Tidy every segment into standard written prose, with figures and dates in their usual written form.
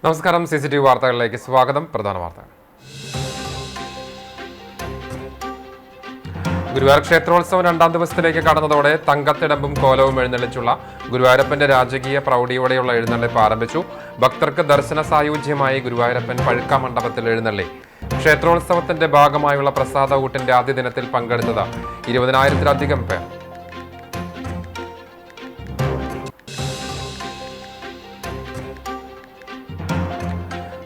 നമസ്കാരം. CCTV വാർത്തകളിലേക്ക് സ്വാഗതം. പ്രധാന വാർത്തകൾ. ഗുരുവായൂർ ക്ഷേത്രോത്സവം രണ്ടാം ദിവസത്തിലേക്ക് കടന്നതോടെ തങ്കത്തിടമ്പും കോലവും എഴുന്നള്ളിച്ചുള്ള ഗുരുവായൂരപ്പന്റെ രാജകീയ പ്രൗഢിയോടെയുള്ള എഴുന്നള്ളിപ്പ് ആരംഭിച്ചു. ഭക്തർക്ക് ദർശന സായുജ്യമായി ഗുരുവായൂരപ്പൻ പഴുക്ക മണ്ഡപത്തിൽ എഴുന്നള്ളി. ക്ഷേത്രോത്സവത്തിന്റെ ഭാഗമായുള്ള പ്രസാദ ഊട്ടിന്റെ ആദ്യ ദിനത്തിൽ പങ്കെടുത്തത് 20,000-ലധികം പേർ.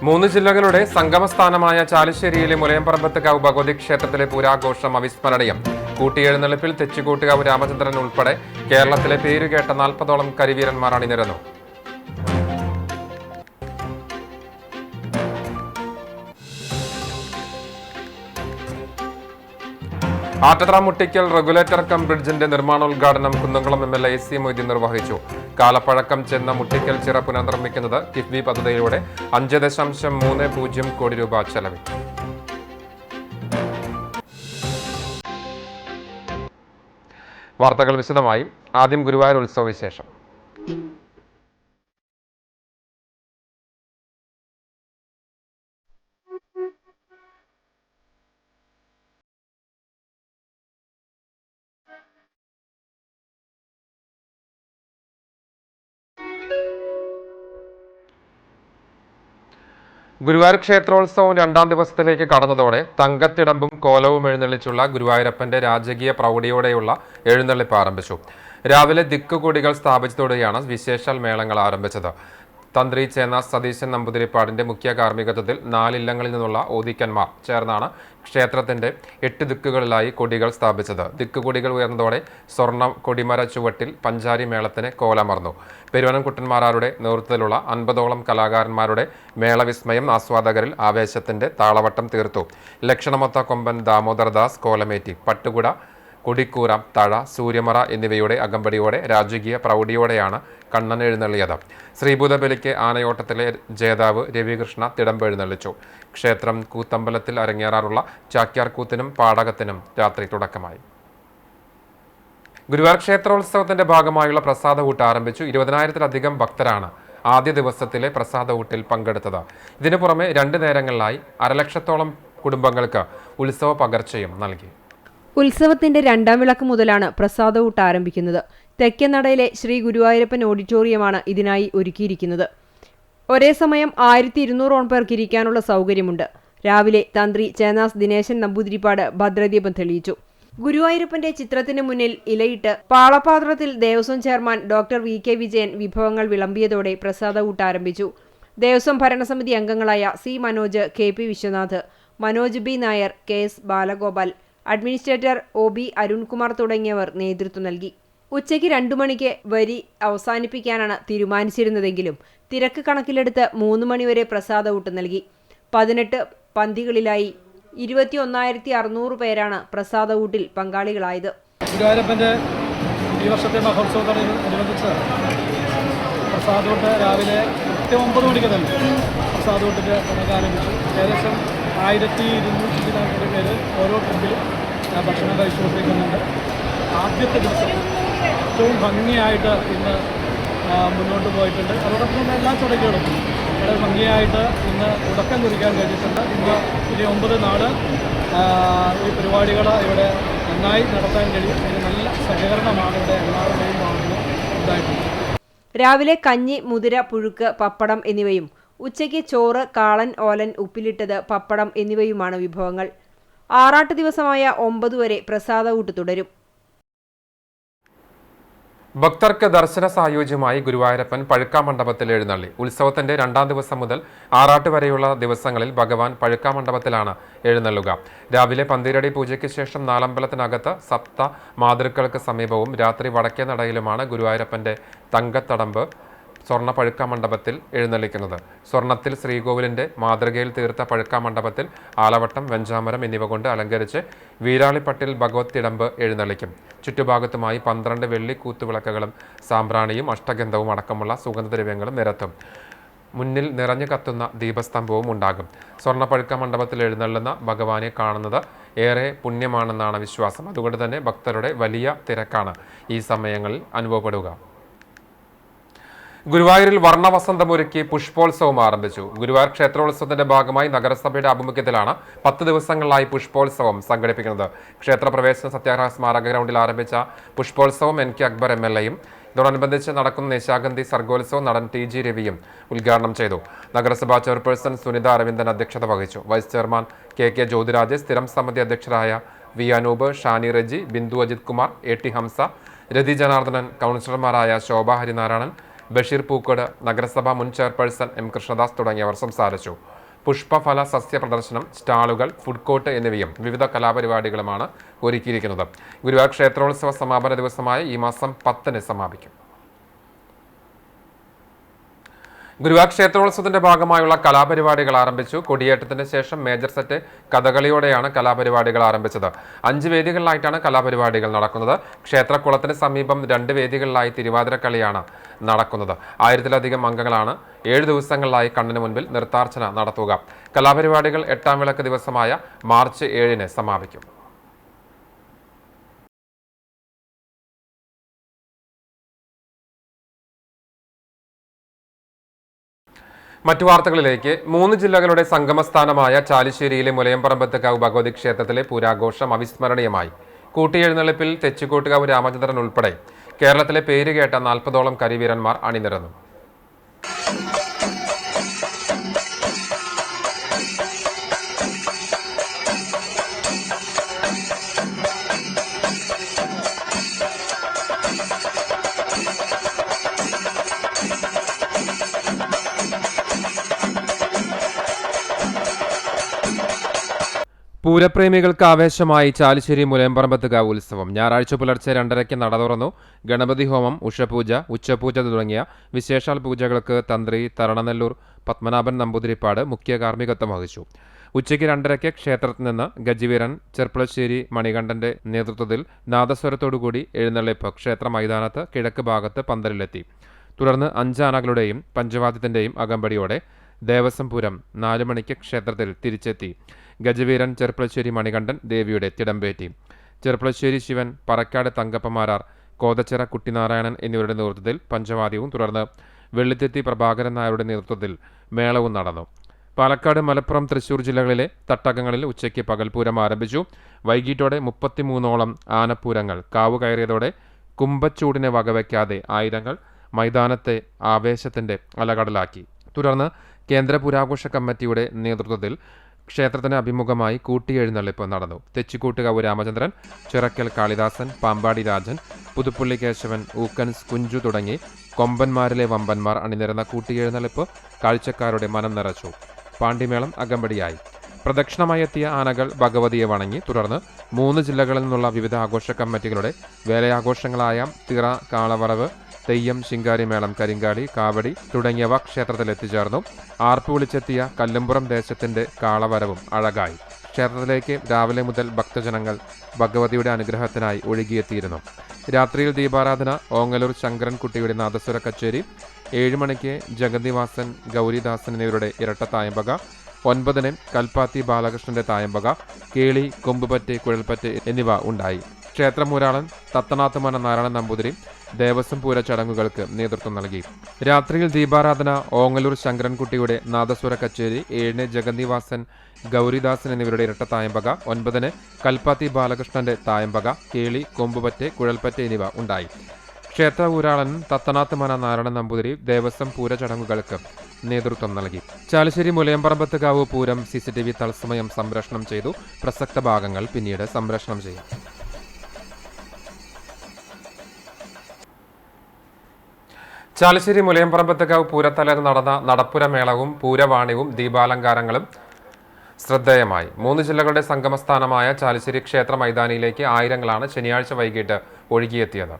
മൂന്ന് ജില്ലകളുടെ സംഗമസ്ഥാനമായ ചാലിശ്ശേരിയിലെ മുലയംപറമ്പത്തുകാവ് ഭഗവതി ക്ഷേത്രത്തിലെ പൂരാഘോഷം അവിസ്മരണീയം. കൂട്ടിയെഴുന്നള്ളിപ്പിൽ തെച്ചിക്കോട്ടുകാവ് രാമചന്ദ്രൻ ഉൾപ്പെടെ കേരളത്തിലെ പേരുകേട്ട 40ഓളം കരിവീരന്മാർ അണിനിരന്നു. ആറ്റത്ര മുട്ടിക്കൽ റെഗുലേറ്റർ കം ബ്രിഡ്ജിന്റെ നിർമ്മാണോദ്ഘാടനം കുന്നംകുളം MLA AC മൊയ്തീൻ നിർവഹിച്ചു. കാലപ്പഴക്കം ചെന്ന മുട്ടിക്കൽ ചിറ പുനർനിർമ്മിക്കുന്നത് കിഫ്ബി പദ്ധതിയിലൂടെ 5.30 കോടി രൂപ ചെലവിൽ. വാർത്തകൾ വിശദമായി. ആദ്യം ഗുരുവായൂർ ഉത്സവ വിശേഷം. ഗുരുവായൂർ ക്ഷേത്രോത്സവം രണ്ടാം ദിവസത്തിലേക്ക് കടന്നതോടെ തങ്കത്തിടമ്പും കോലവും എഴുന്നള്ളിച്ചുള്ള ഗുരുവായൂരപ്പന്റെ രാജകീയ പ്രൗഢിയോടെയുള്ള എഴുന്നള്ളിപ്പ് ആരംഭിച്ചു. രാവിലെ ദിക്കുകൊടികൾ സ്ഥാപിച്ചതോടെയാണ് വിശേഷാൽ മേളങ്ങൾ ആരംഭിച്ചത്. തന്ത്രി ചേന്ന സതീശൻ നമ്പൂതിരിപ്പാടിന്റെ മുഖ്യ കാർമ്മികത്വത്തിൽ 4 ഇല്ലങ്ങളിൽ നിന്നുള്ള ഓദിക്കന്മാർ ചേർന്നാണ് ക്ഷേത്രത്തിന്റെ 8 ദിക്കുകളിലായി കൊടികൾ സ്ഥാപിച്ചത്. ദിക്കുകൊടികൾ ഉയർന്നതോടെ സ്വർണ്ണ കൊടിമര ചുവട്ടിൽ പഞ്ചാരി മേളത്തിന് കോലമർന്നു. പെരുവനംകുട്ടന്മാരുടെ നേതൃത്വത്തിലുള്ള 50ഓളം കലാകാരന്മാരുടെ മേളവിസ്മയം ആസ്വാദകരിൽ ആവേശത്തിന്റെ താളവട്ടം തീർത്തു. ലക്ഷണമൊത്ത കൊമ്പൻ ദാമോദർദാസ് കോലമേറ്റി. പട്ടുകുട, കൊടിക്കൂറ, തഴ, സൂര്യമറ എന്നിവയുടെ അകമ്പടിയോടെ രാജകീയ പ്രൗഢിയോടെയാണ് കണ്ണൻ എഴുന്നള്ളിയത്. ശ്രീഭൂതബലിക്ക് ആനയോട്ടത്തിലെ ജേതാവ് രവികൃഷ്ണ തിടമ്പ് എഴുന്നള്ളിച്ചു. ക്ഷേത്രം കൂത്തമ്പലത്തിൽ അരങ്ങേറാറുള്ള ചാക്യാർ കൂത്തിനും പാടകത്തിനും രാത്രി തുടക്കമായി. ഗുരുവായൂർ ക്ഷേത്രോത്സവത്തിന്റെ ഭാഗമായുള്ള പ്രസാദ ഊട്ട് ആരംഭിച്ചു. 20,000-ലധികം ഭക്തരാണ് ആദ്യ ദിവസത്തിലെ പ്രസാദ ഊട്ടിൽ പങ്കെടുത്തത്. ഇതിനു പുറമെ 2 നേരങ്ങളിലായി 1,00,000-ഓളം കുടുംബങ്ങൾക്ക് ഉത്സവ പകർച്ചയും നൽകി. ഉത്സവത്തിന്റെ രണ്ടാം വിളക്ക് മുതലാണ് പ്രസാദഊട്ട് ആരംഭിക്കുന്നത്. തെക്കനടയിലെ ശ്രീ ഗുരുവായൂരപ്പൻ ഓഡിറ്റോറിയമാണ് ഇതിനായി ഒരുക്കിയിരിക്കുന്നത്. ഒരേ സമയം 1200 പേർക്ക് ഇരിക്കാനുള്ള സൗകര്യമുണ്ട്. രാവിലെ തന്ത്രി ചേന്നാസ് ദിനേശൻ നമ്പൂതിരിപ്പാട് ഭദ്രദീപം തെളിയിച്ചു. ഗുരുവായൂരപ്പന്റെ ചിത്രത്തിന് മുന്നിൽ ഇലയിട്ട് പാളപാത്രത്തിൽ Devaswom chairman doctor VK Vijayan വിഭവങ്ങൾ വിളമ്പിയതോടെ പ്രസാദഊട്ട് ആരംഭിച്ചു. ദേവസ്വം ഭരണസമിതി അംഗങ്ങളായ C Manoj, KP Viswanath, Manoj B Nair, KS Balagopal, administrator OB Arunkumar തുടങ്ങിയവർ നേതൃത്വം നൽകി. ഉച്ചയ്ക്ക് 2 മണിക്ക് വരി അവസാനിപ്പിക്കാനാണ് തീരുമാനിച്ചിരുന്നതെങ്കിലും തിരക്ക് കണക്കിലെടുത്ത് 3 മണിവരെ പ്രസാദഊട്ട് നൽകി. 18 പന്തികളിലായി 21,600 പേരാണ് പ്രസാദഊട്ടിൽ പങ്കാളികളായത്. ഗുരുവായൂരപ്പൻ്റെ ഈ വർഷത്തെ മഹോത്സവത്തോടനുബന്ധിച്ച് പ്രസാദഊട്ട് രാവിലെ 9 മണിക്ക് തന്നെ പ്രസാദഊട്ടിൻ്റെ തുടക്കം ആരംഭിച്ചു. ഏകദേശം 1,200 പേര് ഓരോ ട്രിപ്പിലും ഭക്ഷണം കഴിച്ചുകൊണ്ടിരിക്കുന്നുണ്ട്. ആദ്യത്തെ ദിവസം ഏറ്റവും ഭംഗിയായിട്ട് ഇന്ന് മുന്നോട്ട് പോയിട്ടുണ്ട്. അതോടൊപ്പം തന്നെ എല്ലാ ചടങ്ങുകളും വളരെ ഭംഗിയായിട്ട് ഇന്ന് തുടക്കം കുറിക്കാൻ കഴിഞ്ഞിട്ടുണ്ട്. ഇന്ന് ഇനി 9 നാൾ ഈ പരിപാടികൾ ഇവിടെ നന്നായി നടത്താൻ കഴിയും. ഇതിന് നല്ല സഹകരണമാണ് ഇവിടെ എല്ലാവരുടെയും ഭാഗത്ത് ഉണ്ടായിട്ടുണ്ട്. രാവിലെ കഞ്ഞി, മുതിര, പുഴുക്ക്, പപ്പടം എന്നിവയും ഉച്ചയ്ക്ക് ചോറ്, കാളൻ, ഓലൻ, ഉപ്പിലിട്ടത്, പപ്പടം എന്നിവയുമാണ് വിഭവങ്ങൾ. ആറാട്ട് ദിവസമായ 9 വരെ പ്രസാദഊട്ട് തുടരും. ഭക്തർക്ക് ദർശന സായുജ്യമായി ഗുരുവായൂരപ്പൻ പഴുക്ക മണ്ഡപത്തിൽ എഴുന്നള്ളി. ഉത്സവത്തിന്റെ രണ്ടാം ദിവസം മുതൽ ആറാട്ട് വരെയുള്ള ദിവസങ്ങളിൽ ഭഗവാൻ പഴുക്ക മണ്ഡപത്തിലാണ് എഴുന്നള്ളുക. രാവിലെ പന്തിരടി പൂജയ്ക്ക് ശേഷം നാലമ്പലത്തിനകത്ത് സപ്ത മാതൃക്കൾക്ക് സമീപവും രാത്രി വടക്കേ നടയിലുമാണ് ഗുരുവായൂരപ്പന്റെ തങ്കത്തടമ്പ് സ്വർണ്ണ പഴുക്ക മണ്ഡപത്തിൽ എഴുന്നള്ളിക്കുന്നത്. സ്വർണ്ണത്തിൽ ശ്രീകോവിലിന്റെ മാതൃകയിൽ തീർത്ത പഴുക്ക മണ്ഡപത്തിൽ ആലവട്ടം, വെഞ്ചാമരം എന്നിവ കൊണ്ട് അലങ്കരിച്ച് വീരാളിപ്പട്ടിൽ ഭഗവത് തിടമ്പ് എഴുന്നള്ളിക്കും. ചുറ്റുഭാഗത്തുമായി 12 വെള്ളി കൂത്തുവിളക്കുകളും സാമ്പ്രാണിയും അഷ്ടഗന്ധവും അടക്കമുള്ള സുഗന്ധദ്രവ്യങ്ങളും നിരത്തും. മുന്നിൽ നിറഞ്ഞു കത്തുന്ന ദീപസ്തംഭവും ഉണ്ടാകും. സ്വർണ്ണ പഴുക്ക മണ്ഡപത്തിൽ എഴുന്നള്ളുന്ന ഭഗവാനെ കാണുന്നത് ഏറെ പുണ്യമാണെന്നാണ് വിശ്വാസം. അതുകൊണ്ട് തന്നെ ഭക്തരുടെ വലിയ തിരക്കാണ് ഈ സമയങ്ങളിൽ അനുഭവപ്പെടുക. ഗുരുവായൂരിൽ വർണ്ണവസന്തമൊരുക്കി പുഷ്പോത്സവം ആരംഭിച്ചു. ഗുരുവായൂർ ക്ഷേത്രോത്സവത്തിന്റെ ഭാഗമായി നഗരസഭയുടെ ആഭിമുഖ്യത്തിലാണ് 10 ദിവസങ്ങളിലായി പുഷ്പോത്സവം സംഘടിപ്പിക്കുന്നത്. ക്ഷേത്രപ്രവേശന സത്യാഗ്രഹ സ്മാരക ഗ്രൗണ്ടിൽ ആരംഭിച്ച പുഷ്പോത്സവം NK അക്ബർ MLAയും ഇതോടനുബന്ധിച്ച് നടക്കുന്ന നിശാഗന്ധി സർഗോത്സവം നടൻ TG രവിയും ഉദ്ഘാടനം ചെയ്തു. നഗരസഭാ ചെയർപേഴ്സൺ സുനിത അരവിന്ദൻ അധ്യക്ഷത വഹിച്ചു. വൈസ് ചെയർമാൻ KK ജ്യോതിരാജ്, സ്ഥിരം സമിതി അധ്യക്ഷരായ V അനൂപ്, ഷാനി റെജി, ബിന്ദു അജിത് കുമാർ, AT ഹംസ, രതി ജനാർദ്ദനൻ, കൗൺസിലർമാരായ ശോഭ ഹരിനാരായണൻ, ബഷീർ പൂക്കോട്, നഗരസഭാ മുൻ ചെയർപേഴ്സൺ M കൃഷ്ണദാസ് തുടങ്ങിയവർ സംസാരിച്ചു. പുഷ്പഫല സസ്യ പ്രദർശനം, സ്റ്റാളുകൾ, ഫുഡ് കോർട്ട് എന്നിവയും വിവിധ കലാപരിപാടികളുമാണ് ഒരുക്കിയിരിക്കുന്നത്. ഗുരുവായൂർ ക്ഷേത്രോത്സവ സമാപന ദിവസമായ ഈ മാസം 10-ന് സമാപിക്കും. ഗുരുവായൂർ ക്ഷേത്രോത്സവത്തിന്റെ ഭാഗമായുള്ള കലാപരിപാടികൾ ആരംഭിച്ചു. കൊടിയേറ്റത്തിന് ശേഷം മേജർ സെറ്റ് കഥകളിയോടെയാണ് കലാപരിപാടികൾ ആരംഭിച്ചത്. 5 വേദികളിലായിട്ടാണ് കലാപരിപാടികൾ നടക്കുന്നത്. ക്ഷേത്രക്കുളത്തിന് സമീപം 2 വേദികളിലായി തിരുവാതിരക്കളിയാണ് നടക്കുന്നത്. 1000-ലധികം അംഗങ്ങളാണ് 7 ദിവസങ്ങളിലായി കണ്ണിന് മുൻപിൽ നൃത്താർച്ചന നടത്തുക. കലാപരിപാടികൾ 8-ാം വിളക്ക് ദിവസമായ മാർച്ച് 7-ന് സമാപിക്കും. മറ്റു വാർത്തകളിലേക്ക്. 3 ജില്ലകളുടെ സംഗമസ്ഥാനമായ ചാലിശ്ശേരിയിലെ മുലയംപറമ്പത്തുകാവ് ഭഗവതി ക്ഷേത്രത്തിലെ പൂരാഘോഷം അവിസ്മരണീയമായി. കൂട്ടിയെഴുന്നള്ളിപ്പിൽ തെച്ചിക്കോട്ടുകാവ് രാമചന്ദ്രൻ ഉൾപ്പെടെ കേരളത്തിലെ പേരുകേട്ട 40ഓളം കരിവീരന്മാർ അണിനിരന്നു. പൂരപ്രേമികൾക്ക് ആവേശമായി ചാലിശ്ശേരി മുലയംപറമ്പത്തുകാവ് ഉത്സവം. ഞായറാഴ്ച പുലർച്ചെ 2:30-ക്ക് നട തുറന്നു. ഗണപതി ഹോമം, ഉഷപൂജ, ഉച്ചപൂജ തുടങ്ങിയ വിശേഷാൽ പൂജകൾക്ക് തന്ത്രി തരണനെല്ലൂർ പത്മനാഭൻ നമ്പൂതിരിപ്പാട് മുഖ്യ കാർമ്മികത്വം വഹിച്ചു. ഉച്ചയ്ക്ക് 2:30-ക്ക് ക്ഷേത്രത്തിൽ നിന്ന് ഗജവീരൻ ചെർപ്പളശ്ശേരി മണികണ്ഠന്റെ നേതൃത്വത്തിൽ നാദസ്വരത്തോടുകൂടി എഴുന്നള്ളിപ്പ് ക്ഷേത്ര മൈതാനത്ത് കിഴക്ക് ഭാഗത്ത് പന്തലിലെത്തി. തുടർന്ന് 5 ആനകളുടെയും പഞ്ചവാദ്യത്തിന്റെയും അകമ്പടിയോടെ ദേവസ്വം പൂരം 4 മണിക്ക് ക്ഷേത്രത്തിൽ തിരിച്ചെത്തി. ഗജവീരൻ ചെർപ്പളശ്ശേരി മണികണ്ഠൻ ദേവിയുടെ തിടമ്പേറ്റി. ചെർപ്പളശ്ശേരി ശിവൻ, പറക്കാട് തങ്കപ്പമാരാർ, കോതച്ചിറ കുട്ടിനാരായണൻ എന്നിവരുടെ നേതൃത്വത്തിൽ പഞ്ചവാദ്യവും തുടർന്ന് വെള്ളിത്തെത്തി പ്രഭാകരൻ നായരുടെ നേതൃത്വത്തിൽ മേളവും നടന്നു. പാലക്കാട്, മലപ്പുറം, തൃശൂർ ജില്ലകളിലെ തട്ടകങ്ങളിൽ ഉച്ചയ്ക്ക് പകൽപൂരം ആരംഭിച്ചു. വൈകിട്ടോടെ 33ഓളം ആനപ്പൂരങ്ങൾ കാവു കയറിയതോടെ കുംഭച്ചൂടിനെ വകവയ്ക്കാതെ ആയിരങ്ങൾ മൈതാനത്തെ ആവേശത്തിന്റെ അലകടലാക്കി. തുടർന്ന് കേന്ദ്ര പുരാഘോഷ കമ്മിറ്റിയുടെ നേതൃത്വത്തിൽ ക്ഷേത്രത്തിന് അഭിമുഖമായി കൂട്ടിയെഴുന്നള്ളിപ്പ് നടന്നു. തെച്ചിക്കോട്ടുകാവ് രാമചന്ദ്രൻ, ചിറക്കൽ കാളിദാസൻ, പാമ്പാടി രാജൻ, പുതുപ്പള്ളി കേശവൻ, ഊക്കൻസ്, കുഞ്ചു തുടങ്ങി കൊമ്പന്മാരിലെ വമ്പന്മാർ അണിനിരന്ന കൂട്ടിയെഴുന്നള്ളിപ്പ് കാഴ്ചക്കാരുടെ മനം നിറച്ചു. പാണ്ടിമേളം അകമ്പടിയായി. പ്രദക്ഷിണമായി എത്തിയ ആനകൾ ഭഗവതിയെ വണങ്ങി. തുടർന്ന് 3 ജില്ലകളിൽ നിന്നുള്ള വിവിധ ആഘോഷ കമ്മിറ്റികളുടെ വേലയാഘോഷങ്ങളായ തിറ, കാളവറവ്, തെയ്യം, ശിങ്കാരിമേളം, കരിങ്കാളി, കാവടി തുടങ്ങിയവ ക്ഷേത്രത്തിൽ എത്തിച്ചേർന്നു. ആർപ്പ് വിളിച്ചെത്തിയ കല്ലുംപുറം ദേശത്തിന്റെ കാളവരവും അഴകായി. ക്ഷേത്രത്തിലേക്ക് രാവിലെ മുതൽ ഭക്തജനങ്ങൾ ഭഗവതിയുടെ അനുഗ്രഹത്തിനായി ഒഴുകിയെത്തിയിരുന്നു. രാത്രിയിൽ ദീപാരാധന, ഓങ്ങലൂർ ശങ്കരൻകുട്ടിയുടെ നാദസ്വര കച്ചേരി, 7 മണിക്ക് ജഗന്നിവാസൻ, ഗൗരിദാസൻ എന്നിവരുടെ ഇരട്ട തായമ്പക, 9-ന് കൽപ്പാത്തി ബാലകൃഷ്ണന്റെ തായമ്പക, കേളി, കൊമ്പുപറ്റ്, കുഴൽപ്പറ്റ് എന്നിവ ഉണ്ടായി. ക്ഷേത്രമൂരാളൻ തത്തനാത്തുമന നാരായണൻ നമ്പൂതിരി ദേവസ്വം പൂര ചടങ്ങുകൾക്ക് നേതൃത്വം നൽകി. രാത്രിയിൽ ദീപാരാധന, ഓങ്ങലൂർ ശങ്കരൻകുട്ടിയുടെ നാദസ്വര കച്ചേരി, 7-ന് ജഗന്നിവാസൻ, ഗൗരിദാസൻ എന്നിവരുടെ ഇരട്ട തായമ്പക, 9-ന് കൽപ്പാത്തി ബാലകൃഷ്ണന്റെ തായമ്പക, കേളി, കൊമ്പുപറ്റ്, കുഴൽപ്പറ്റ് എന്നിവ ഉണ്ടായി. ക്ഷേത്ര ഊരാളൻ തത്തനാത്തുമന നാരായണൻ നമ്പൂതിരി ദേവസ്വം പൂര ചടങ്ങുകൾക്ക് നേതൃത്വം നൽകി. ചാലിശ്ശേരി മുലയംപറമ്പത്തുകാവ് പൂരം CCTV തത്സമയം സംപ്രേഷണം ചെയ്തു. പ്രസക്ത ഭാഗങ്ങൾ പിന്നീട് സംപ്രേഷണം ചെയ്യും. ചാലിശ്ശേരി മുലയംപറമ്പത്തുകാവ് പൂരത്തലേന്ന് നടന്ന നടപ്പുരമേളവും പൂരവാണിയും ദീപാലങ്കാരങ്ങളും ശ്രദ്ധേയമായി. 3 ജില്ലകളുടെ സംഗമസ്ഥാനമായ ചാലിശ്ശേരി ക്ഷേത്ര മൈതാനിയിലേക്ക് ആയിരങ്ങളാണ് ശനിയാഴ്ച വൈകിട്ട് ഒഴുകിയെത്തിയത്.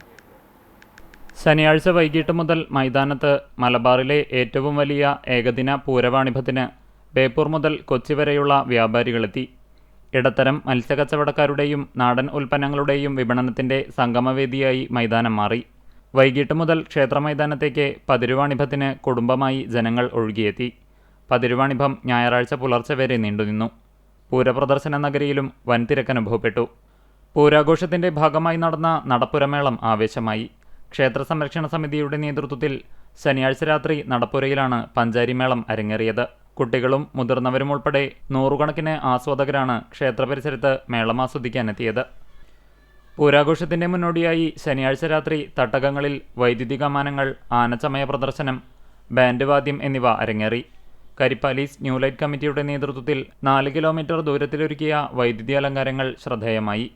ശനിയാഴ്ച വൈകിട്ട് മുതൽ മൈതാനത്ത് മലബാറിലെ ഏറ്റവും വലിയ ഏകദിന പൂരവാണിഭത്തിന് ബേപ്പൂർ മുതൽ കൊച്ചി വരെയുള്ള വ്യാപാരികളെത്തി. ഇടത്തരം മത്സ്യക്കച്ചവടക്കാരുടെയും നാടൻ ഉൽപ്പന്നങ്ങളുടെയും വിപണനത്തിന്റെ സംഗമവേദിയായി മൈതാനം മാറി. വൈകിട്ട് മുതൽ ക്ഷേത്രമൈതാനത്തേക്ക് പതിരുവാണിഭത്തിന് കുടുംബമായി ജനങ്ങൾ ഒഴുകിയെത്തി. പതിരുവാണിഭം ഞായറാഴ്ച പുലർച്ചെ വരെ നീണ്ടുനിന്നു. പൂരപ്രദർശന നഗരിയിലും വൻ തിരക്കനുഭവപ്പെട്ടു. പൂരാഘോഷത്തിന്റെ ഭാഗമായി നടന്ന നടപ്പുരമേളം ആവേശമായി. ക്ഷേത്ര സംരക്ഷണ സമിതിയുടെ നേതൃത്വത്തിൽ ശനിയാഴ്ച രാത്രി നടപ്പുരയിലാണ് പഞ്ചാരിമേളം അരങ്ങേറിയത്. കുട്ടികളും മുതിർന്നവരും ഉൾപ്പെടെ നൂറുകണക്കിന് ആസ്വാദകരാണ് ക്ഷേത്ര പരിസരത്ത് മേളം ആസ്വദിക്കാനെത്തിയത്. പൂരാഘോഷത്തിന്റെ മുന്നോടിയായി ശനിയാഴ്ച രാത്രി തട്ടകങ്ങളിൽ വൈദ്യുതി കമാനങ്ങൾ, ആനച്ചമയ പ്രദർശനം, ബാൻഡ് വാദ്യം എന്നിവ അരങ്ങേറി. കരിപ്പാലീസ് ന്യൂ ലൈറ്റ് കമ്മിറ്റിയുടെ നേതൃത്വത്തിൽ 4 കിലോമീറ്റർ ദൂരത്തിലൊരുക്കിയ വൈദ്യുതി അലങ്കാരങ്ങൾ ശ്രദ്ധേയമായി.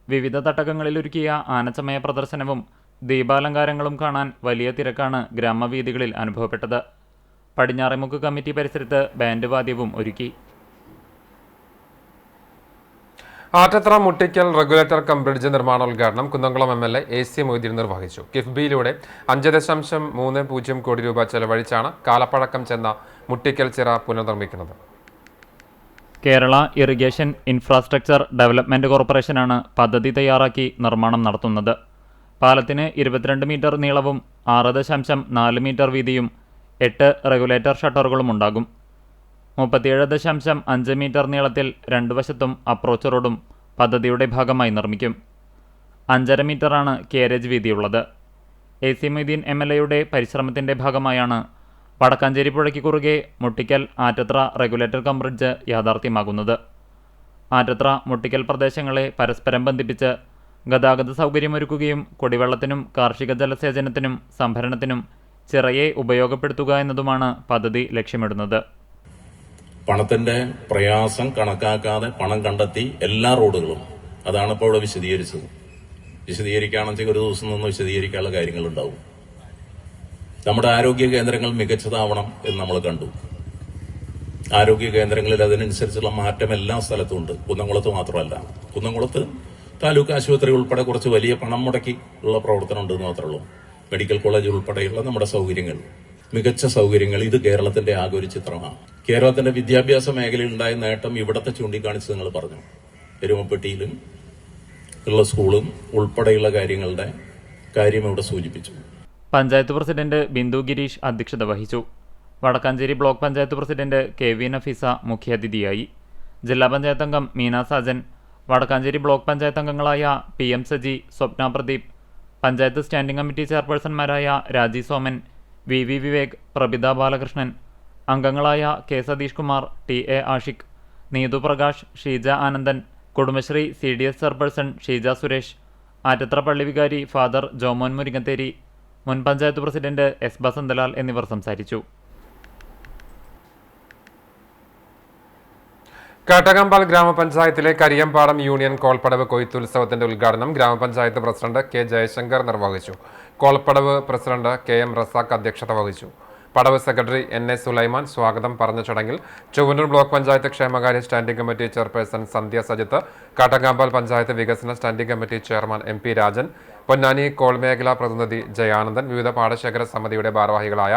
വിവിധ തട്ടകങ്ങളിലൊരുക്കിയ ആനച്ചമയ പ്രദർശനവും ദീപാലങ്കാരങ്ങളും കാണാൻ വലിയ തിരക്കാണ് ഗ്രാമവീഥികളിൽ അനുഭവപ്പെട്ടത്. പടിഞ്ഞാറേമുക്ക് കമ്മിറ്റി പരിസരത്ത് ബാൻഡ് വാദ്യവും ഒരുക്കി. ആറ്റത്ര മുട്ടിക്കൽ റെഗുലേറ്റർ കം ബ്രിഡ്ജ് നിർമ്മാണോദ്ഘാടനം കുന്നംകുളം MLA AC മൊയ്തീൻ നിർവഹിച്ചു. കിഫ്ബിയിലൂടെ 5.30 കോടി രൂപ ചെലവഴിച്ചാണ് കാലപ്പഴക്കം ചെന്ന മുട്ടിക്കൽ ചിറ പുനർനിർമ്മിക്കുന്നത്. കേരള ഇറിഗേഷൻ ഇൻഫ്രാസ്ട്രക്ചർ ഡെവലപ്മെന്റ് കോർപ്പറേഷനാണ് പദ്ധതി തയ്യാറാക്കി നിർമ്മാണം നടത്തുന്നത്. പാലത്തിന് 22 മീറ്റർ നീളവും 6.4 മീറ്റർ വീതിയും 8 റെഗുലേറ്റർ ഷട്ടറുകളും ഉണ്ടാകും. 37.5 മീറ്റർ നീളത്തിൽ 2 വശത്തും അപ്രോച്ച് റോഡും പദ്ധതിയുടെ ഭാഗമായി നിർമ്മിക്കും. 5.5 മീറ്ററാണ് കാരേജ് വീതിയുള്ളത്. AC മൊയ്തീൻ MLAയുടെ പരിശ്രമത്തിന്റെ ഭാഗമായാണ് വടക്കാഞ്ചേരി പുഴയ്ക്ക് കുറുകെ മുട്ടിക്കൽ Attathara regulator cum bridge യാഥാർത്ഥ്യമാകുന്നത്. Attathara മുട്ടിക്കൽ പ്രദേശങ്ങളെ പരസ്പരം ബന്ധിപ്പിച്ച് ഗതാഗത സൗകര്യമൊരുക്കുകയും കുടിവെള്ളത്തിനും കാർഷിക ജലസേചനത്തിനും സംഭരണത്തിനും ചിറയെ ഉപയോഗപ്പെടുത്തുക എന്നതുമാണ് പദ്ധതി ലക്ഷ്യമിടുന്നത്. പണത്തിന്റെ പ്രയാസം കണക്കാക്കാതെ പണം കണ്ടെത്തി എല്ലാ റോഡുകളും, അതാണ് ഇപ്പോൾ ഇവിടെ വിശദീകരിച്ചത്. വിശദീകരിക്കുകയാണെങ്കിൽ ഒരു ദിവസം നിന്ന് വിശദീകരിക്കാനുള്ള കാര്യങ്ങളുണ്ടാവും. നമ്മുടെ ആരോഗ്യ കേന്ദ്രങ്ങൾ മികച്ചതാവണം എന്ന് നമ്മൾ കണ്ടു. ആരോഗ്യ കേന്ദ്രങ്ങളിൽ അതിനനുസരിച്ചുള്ള മാറ്റം എല്ലാ സ്ഥലത്തും ഉണ്ട്. കുന്നംകുളത്ത് മാത്രമല്ല. കുന്നംകുളത്ത് താലൂക്ക് ആശുപത്രി ഉൾപ്പെടെ കുറച്ച് വലിയ പണം മുടക്കി ഉള്ള പ്രവർത്തനം ഉണ്ടെന്ന് മാത്രമേ ഉള്ളൂ. മെഡിക്കൽ കോളേജ് ഉൾപ്പെടെയുള്ള നമ്മുടെ സൗകര്യങ്ങൾ, മികച്ച സൗകര്യങ്ങൾ, ഇത് കേരളത്തിന്റെ ആകെ ഒരു ചിത്രമാണ്. കേരളത്തിന്റെ വിദ്യാഭ്യാസ മേഖലയിൽ ഉണ്ടായ നേട്ടം ഇവിടത്തെ ചൂണ്ടിക്കാണിച്ച് നിങ്ങൾ പറഞ്ഞു. എരുമപ്പെട്ടിയിലും ഉള്ള സ്കൂളും ഉൾപ്പെടെയുള്ള കാര്യങ്ങളുടെ കാര്യം ഇവിടെ സൂചിപ്പിച്ചു. പഞ്ചായത്ത് പ്രസിഡന്റ് ബിന്ദു ഗിരീഷ് അധ്യക്ഷത വഹിച്ചു. Vadakkanchery block panchayat president KV Nafeesa മുഖ്യാതിഥിയായി. ജില്ലാ പഞ്ചായത്ത് അംഗം മീന സാജൻ, വടക്കാഞ്ചേരി ബ്ലോക്ക് പഞ്ചായത്ത് അംഗങ്ങളായ PM Saji, Swapna Pradeep, panchayat standing committee ചെയർപേഴ്സൺമാരായ രാജി സോമൻ, VV വിവേക്, പ്രഭിത ബാലകൃഷ്ണൻ, അംഗങ്ങളായ K Satheesh Kumar, TA Ashiq, Neethu Prakash, Sheeja Anandan, Kudumbashree CDS chairperson Sheeja Suresh, Attathra പള്ളി വികാരി ഫാദർ ജോമോൻ മുരിങ്ങത്തേരി, മുൻ പഞ്ചായത്ത് പ്രസിഡന്റ് S ബസന്തലാൽ എന്നിവർ സംസാരിച്ചു. കാട്ടകമ്പാൽ ഗ്രാമപഞ്ചായത്തിലെ കരിയമ്പാടം യൂണിയൻ കോൾപ്പടവ് കൊയ്ത്തുത്സവത്തിന്റെ ഉദ്ഘാടനം ഗ്രാമപഞ്ചായത്ത് പ്രസിഡന്റ് K ജയശങ്കർ നിർവഹിച്ചു. കോൾപ്പടവ് പ്രസിഡന്റ് KM റസാഖ് അധ്യക്ഷത വഹിച്ചു. പടവ് സെക്രട്ടറി NA സുലൈമാൻ സ്വാഗതം പറഞ്ഞ ചടങ്ങിൽ ചൊവ്വന്നൂർ ബ്ലോക്ക് പഞ്ചായത്ത് ക്ഷേമകാര്യ standing committee chairperson Sandhya Sajith, Kattakampal panchayat വികസന standing committee chairman MP Rajan, Ponnani കോൾമേഖല പ്രതിനിധി ജയാനന്ദൻ, വിവിധ പാടശേഖര സമിതിയുടെ ഭാരവാഹികളായ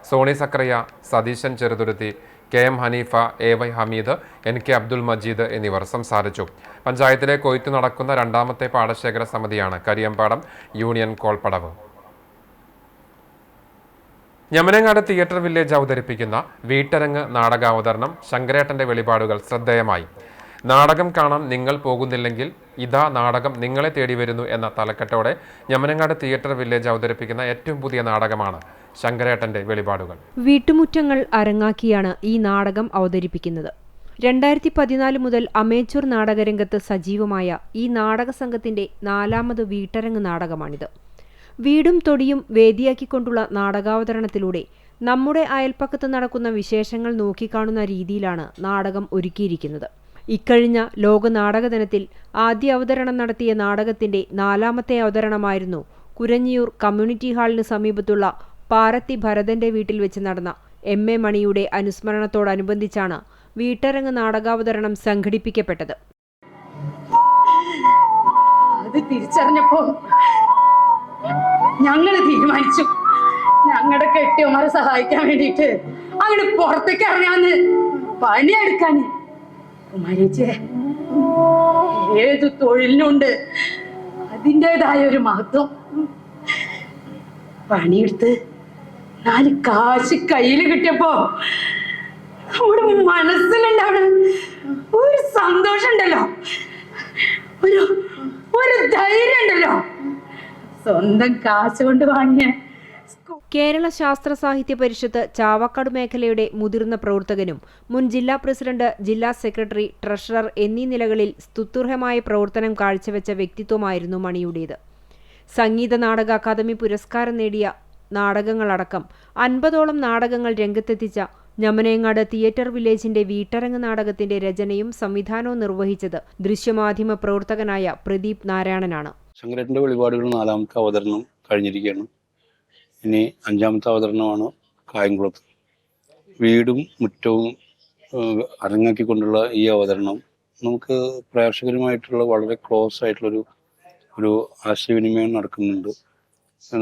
Soni Sakriya, Satheesan Cheruthuruthy, KM Haneefa, AY Hameed, NK Abdul Majeed എന്നിവർ സംസാരിച്ചു. പഞ്ചായത്തിലെ കൊയ്ത്തു നടക്കുന്ന 2ാമത്തെ പാടശേഖര സമിതിയാണ് കരിയമ്പാടം യൂണിയൻ കോൾപ്പടവ്. ഞമനങ്ങാട് തിയേറ്റർ വില്ലേജ് അവതരിപ്പിക്കുന്ന വീട്ടരങ്ങ് നാടകാവതരണം ശങ്കരേട്ടന്റെ വെളിപാടുകൾ ശ്രദ്ധേയമായി. നാടകം കാണാൻ നിങ്ങൾ പോകുന്നില്ലെങ്കിൽ ഇതാ നാടകം നിങ്ങളെ തേടി വരുന്നു എന്ന തലക്കെട്ടോടെ ഞമനങ്ങാട് തിയേറ്റർ വില്ലേജ് അവതരിപ്പിക്കുന്ന ഏറ്റവും പുതിയ നാടകമാണ് ശങ്കരേട്ടന്റെ വെളിപാടുകൾ. വീട്ടുമുറ്റങ്ങൾ അരങ്ങാക്കിയാണ് ഈ നാടകം അവതരിപ്പിക്കുന്നത്. 2014 മുതൽ അമേച്ചൂർ നാടകരംഗത്ത് സജീവമായ ഈ നാടക സംഘത്തിന്റെ 4ാമത് വീട്ടരങ്ങ് നാടകമാണിത്. വീടും തൊടിയും വേദിയാക്കിക്കൊണ്ടുള്ള നാടകാവതരണത്തിലൂടെ നമ്മുടെ അയൽപ്പക്കത്ത് നടക്കുന്ന വിശേഷങ്ങൾ നോക്കിക്കാണുന്ന രീതിയിലാണ് നാടകം ഒരുക്കിയിരിക്കുന്നത്. ഇക്കഴിഞ്ഞ ലോക നാടക ദിനത്തിൽ ആദ്യ അവതരണം നടത്തിയ നാടകത്തിന്റെ 4ാമത്തെ അവതരണമായിരുന്നു കുരഞ്ഞിയൂർ കമ്മ്യൂണിറ്റി ഹാളിന് സമീപത്തുള്ള പാരത്തി ഭരതന്റെ വീട്ടിൽ വെച്ച് നടന്ന MA മണിയുടെ അനുസ്മരണത്തോടനുബന്ധിച്ചാണ് വീട്ടരങ്ങ് നാടകാവതരണം സംഘടിപ്പിക്കപ്പെട്ടത്. അത് തിരിച്ചറിഞ്ഞപ്പോ ഞങ്ങള് തീരുമാനിച്ചു, ഞങ്ങളുടെ കെട്ടിയമാരെ സഹായിക്കാൻ വേണ്ടിയിട്ട് അങ്ങനെ പുറത്തേക്ക് ഇറങ്ങാന്ന്, പണിയെടുക്കാന്. കുമാരിച്ചേ, ഏതു തൊഴിലിനുണ്ട് അതിൻ്റെതായ ഒരു മഹത്വം. പണിയെടുത്ത് 4 കാശ് കയ്യിൽ കിട്ടിയപ്പോ നമ്മുടെ മനസ്സിലുണ്ടാവണ ഒരു സന്തോഷം ഉണ്ടല്ലോ, ഒരു ധൈര്യം ഉണ്ടല്ലോ. സ്വന്തം കാശ് കൊണ്ട് വാങ്ങിയ കേരള ശാസ്ത്ര സാഹിത്യ പരിഷത്ത് ചാവക്കാട് മേഖലയുടെ മുതിർന്ന പ്രവർത്തകനും മുൻ ജില്ലാ പ്രസിഡന്റ്, ജില്ലാ സെക്രട്ടറി, ട്രഷറർ എന്നീ നിലകളിൽ സ്തുത്യർഹമായ പ്രവർത്തനം കാഴ്ചവെച്ച വ്യക്തിത്വമായിരുന്നു മണിയുടേത്. സംഗീത നാടക അക്കാദമി പുരസ്കാരം നേടിയ നാടകങ്ങളടക്കം 50ഓളം നാടകങ്ങൾ രംഗത്തെത്തിച്ച ഞമനേങ്ങാട് തിയേറ്റർ വില്ലേജിന്റെ വീട്ടരങ്ങ് നാടകത്തിന്റെ രചനയും സംവിധാനവും നിർവഹിച്ചത് ദൃശ്യമാധ്യമ പ്രവർത്തകനായ പ്രദീപ് നാരായണനാണ്. ശങ്കരേട്ടൻ്റെ വെളിപാടുകൾ 4ാമത്തെ അവതരണം കഴിഞ്ഞിരിക്കുകയാണ്. ഇനി 5ാമത്തെ അവതരണമാണ് കായംകുളത്ത്. വീടും മുറ്റവും അരങ്ങാക്കിക്കൊണ്ടുള്ള ഈ അവതരണം നമുക്ക് പ്രേക്ഷകരുമായിട്ടുള്ള വളരെ ക്ലോസ് ആയിട്ടുള്ളൊരു ആശയവിനിമയം നടക്കുന്നുണ്ട്.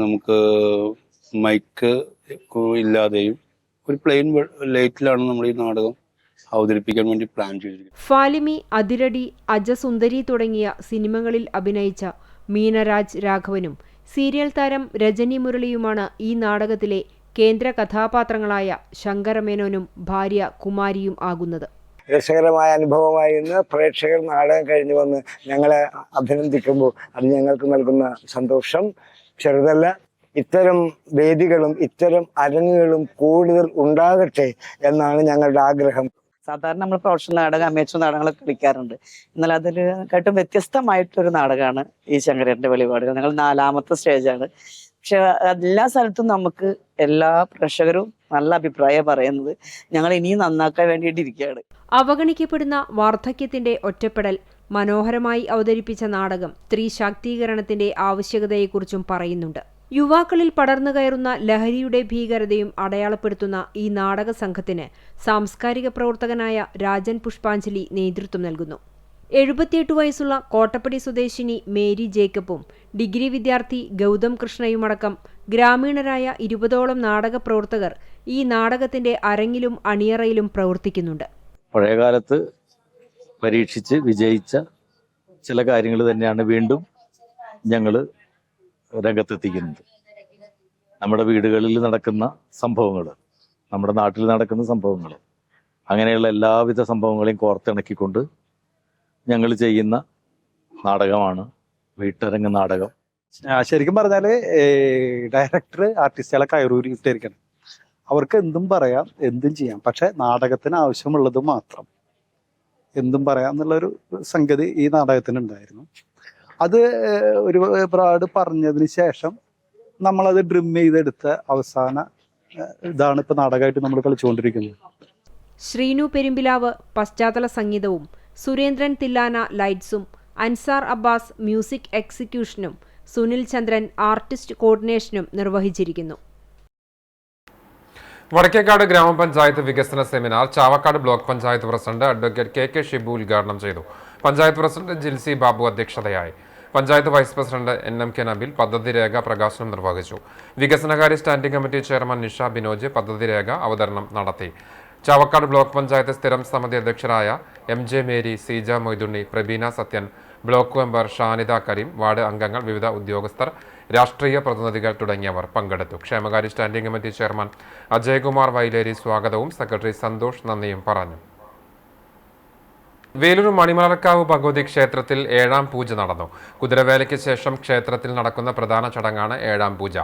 നമുക്ക് മൈക്ക് ഇല്ലാതെയും ഒരു പ്ലെയിൻ ലൈറ്റിലാണ് നമ്മൾ ഈ നാടകം അവതരിപ്പിക്കാൻ വേണ്ടി പ്ലാൻ ചെയ്തിരിക്കുന്നത്. ഫാലിമി, അതിരടി, അജസുന്ദരി തുടങ്ങിയ സിനിമകളിൽ അഭിനയിച്ച മീനരാജ് രാഘവനും സീരിയൽ താരം രജനി മുരളിയുമാണ് ഈ നാടകത്തിലെ കേന്ദ്ര കഥാപാത്രങ്ങളായ ശങ്കരമേനോനും ഭാര്യ കുമാരിയും ആകുന്നത്. രസകരമായ അനുഭവമായിരുന്നു. പ്രേക്ഷകർ നാടകം കഴിഞ്ഞു വന്ന് ഞങ്ങളെ അഭിനന്ദിക്കുമ്പോൾ അത് ഞങ്ങൾക്ക് നൽകുന്ന സന്തോഷം ചെറുതല്ല. ഇത്തരം വേദികളും ഇത്തരം അരങ്ങുകളും കൂടുതൽ ഉണ്ടാകട്ടെ എന്നാണ് ഞങ്ങളുടെ ആഗ്രഹം. സാധാരണ നമ്മൾ പ്രൊഫഷണൽ നാടകം, അമേച്ചർ നാടകങ്ങളൊക്കെ കളിക്കാറുണ്ട്. എന്നാൽ അതിനെക്കാട്ടും വ്യത്യസ്തമായിട്ടൊരു നാടകമാണ് ഈ ശങ്കരേട്ടൻ്റെ വെളിപാടുകൾ. ഞങ്ങൾ 4ാമത്തെ സ്റ്റേജാണ്. പക്ഷെ എല്ലാ സ്ഥലത്തും നമുക്ക് എല്ലാ പ്രേക്ഷകരും നല്ല അഭിപ്രായം പറയുന്നത്. ഞങ്ങൾ ഇനിയും നന്നാക്കാൻ വേണ്ടിയിട്ടിരിക്കുകയാണ്. അവഗണിക്കപ്പെടുന്ന വാർദ്ധക്യത്തിന്റെ ഒറ്റപ്പെടൽ മനോഹരമായി അവതരിപ്പിച്ച നാടകം സ്ത്രീ ശാക്തീകരണത്തിന്റെ ആവശ്യകതയെക്കുറിച്ചും പറയുന്നുണ്ട്. യുവാക്കളിൽ പടർന്നു കയറുന്ന ലഹരിയുടെ ഭീകരതയും അടയാളപ്പെടുത്തുന്ന ഈ നാടക സംഘത്തിന് സാംസ്കാരിക പ്രവർത്തകനായ രാജൻ പുഷ്പാഞ്ജലി നേതൃത്വം നൽകുന്നു. 78 വയസ്സുള്ള കോട്ടപ്പടി സ്വദേശിനി മേരി ജേക്കബും ഡിഗ്രി വിദ്യാർത്ഥി ഗൗതം കൃഷ്ണയുമടക്കം ഗ്രാമീണരായ 20ഓളം നാടക പ്രവർത്തകർ ഈ നാടകത്തിന്റെ അരങ്ങിലും അണിയറയിലും പ്രവർത്തിക്കുന്നുണ്ട്. പഴയകാലത്ത് പരീക്ഷിച്ച് വിജയിച്ച ചില കാര്യങ്ങൾ തന്നെയാണ് വീണ്ടും ഞങ്ങൾ രംഗത്തെത്തിക്കുന്നത്. നമ്മുടെ വീടുകളിൽ നടക്കുന്ന സംഭവങ്ങൾ, നമ്മുടെ നാട്ടിൽ നടക്കുന്ന സംഭവങ്ങൾ, അങ്ങനെയുള്ള എല്ലാവിധ സംഭവങ്ങളെയും കോർത്തിണക്കിക്കൊണ്ട് ഞങ്ങൾ ചെയ്യുന്ന നാടകമാണ് വീട്ടരങ്ങ് നാടകം. ശരിക്കും പറഞ്ഞാൽ ഡയറക്ടർ ആർട്ടിസ്റ്റുകളെ കയറൂരി ഇട്ടിരിക്കണം. അവർക്ക് എന്തും പറയാം, എന്തും ചെയ്യാം. പക്ഷെ നാടകത്തിന് ആവശ്യമുള്ളത് മാത്രം എന്തും പറയാം എന്നുള്ളൊരു സംഗതി ഈ നാടകത്തിനുണ്ടായിരുന്നു. അത് ഒരുപാട് പറഞ്ഞതിന് ശേഷം നമ്മളത് ഡ്രിം ചെയ്തെടുത്ത അവസാന ഇതാണ് ഇപ്പൊ നാടകമായിട്ട് നമ്മൾ കളിച്ചുകൊണ്ടിരിക്കുന്നത്. ശ്രീനു പെരുമ്പിലാവ് പശ്ചാത്തല സംഗീതവും സുരേന്ദ്രൻ തില്ലാന ലൈറ്റ്സും അൻസാർ അബ്ബാസ് മ്യൂസിക് എക്സിക്യൂഷനും സുനിൽ ചന്ദ്രൻ ആർട്ടിസ്റ്റ് കോർഡിനേഷനും നിർവഹിച്ചിരിക്കുന്നു. വടക്കേക്കാട് ഗ്രാമപഞ്ചായത്ത് വികസന seminar Chavakkad block panchayat president advocate K Shibu ഉദ്ഘാടനം ചെയ്തു. പഞ്ചായത്ത് പ്രസിഡന്റ് ജിൽസി ബാബു അധ്യക്ഷതയായി. Panchayat vice president NMK Nabil പദ്ധതി രേഖ പ്രകാശനം നിർവഹിച്ചു. വികസനകാര്യ standing committee chairman Nisha Binoj പദ്ധതി രേഖ അവതരണം നടത്തി. ചാവക്കാട് ബ്ലോക്ക് പഞ്ചായത്ത് സ്ഥിരം സമിതി അധ്യക്ഷരായ MJ Mary, Seeja Moithunni, Prabeena Sathyan, block member Shanida Kareem, ward അംഗങ്ങൾ, വിവിധ ഉദ്യോഗസ്ഥർ, രാഷ്ട്രീയ പ്രതിനിധികൾ തുടങ്ങിയവർ പങ്കെടുത്തു. ക്ഷേമകാര്യ സ്റ്റാൻഡിംഗ് കമ്മിറ്റി ചെയർമാൻ അജയ്കുമാർ വൈലേരി സ്വാഗതവും സെക്രട്ടറി സന്തോഷ് നന്ദിയും പറഞ്ഞു. വേലൂർ മണിമലർക്കാവ് ഭഗവതി ക്ഷേത്രത്തിൽ 7ാം പൂജ നടന്നു. കുതിരവേലയ്ക്ക് ശേഷം ക്ഷേത്രത്തിൽ നടക്കുന്ന പ്രധാന ചടങ്ങാണ് 7ാം പൂജ.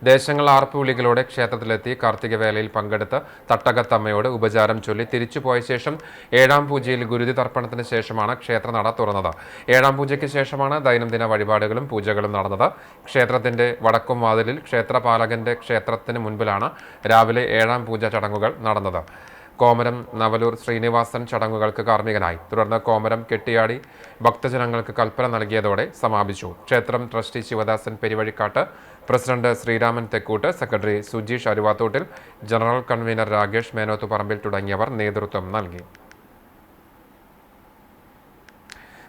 ദേശങ്ങൾ ആർപ്പുവിളികളോടെ ക്ഷേത്രത്തിലെത്തി കാർത്തികവേലയിൽ പങ്കെടുത്ത് തട്ടകത്തമ്മയോട് ഉപചാരം ചൊല്ലി തിരിച്ചുപോയ ശേഷം 7ാം പൂജയിൽ ഗുരുതി തർപ്പണത്തിന് ശേഷമാണ് ക്ഷേത്രനട തുറന്നത്. 7ാം പൂജയ്ക്ക് ശേഷമാണ് ദൈനംദിന വഴിപാടുകളും പൂജകളും നടന്നത്. ക്ഷേത്രത്തിന്റെ വടക്കും വാതിലിൽ ക്ഷേത്രപാലകന്റെ ക്ഷേത്രത്തിന് മുൻപിലാണ് രാവിലെ 7ാം പൂജ ചടങ്ങുകൾ നടന്നത്. കോമരം നവലൂർ ശ്രീനിവാസൻ ചടങ്ങുകൾക്ക് കാർമ്മികനായി. തുടർന്ന് കോമരം കെട്ടിയാടി ഭക്തജനങ്ങൾക്ക് കൽപ്പന നൽകിയതോടെ സമാപിച്ചു. ക്ഷേത്രം trustee Sivadasan Peruvazhikkatt, president Sreeraman Thekkoott, secretary Sujeesh Aruvathottil, general convener Rakesh Menothuparambil തുടങ്ങിയവർ നേതൃത്വം നൽകി.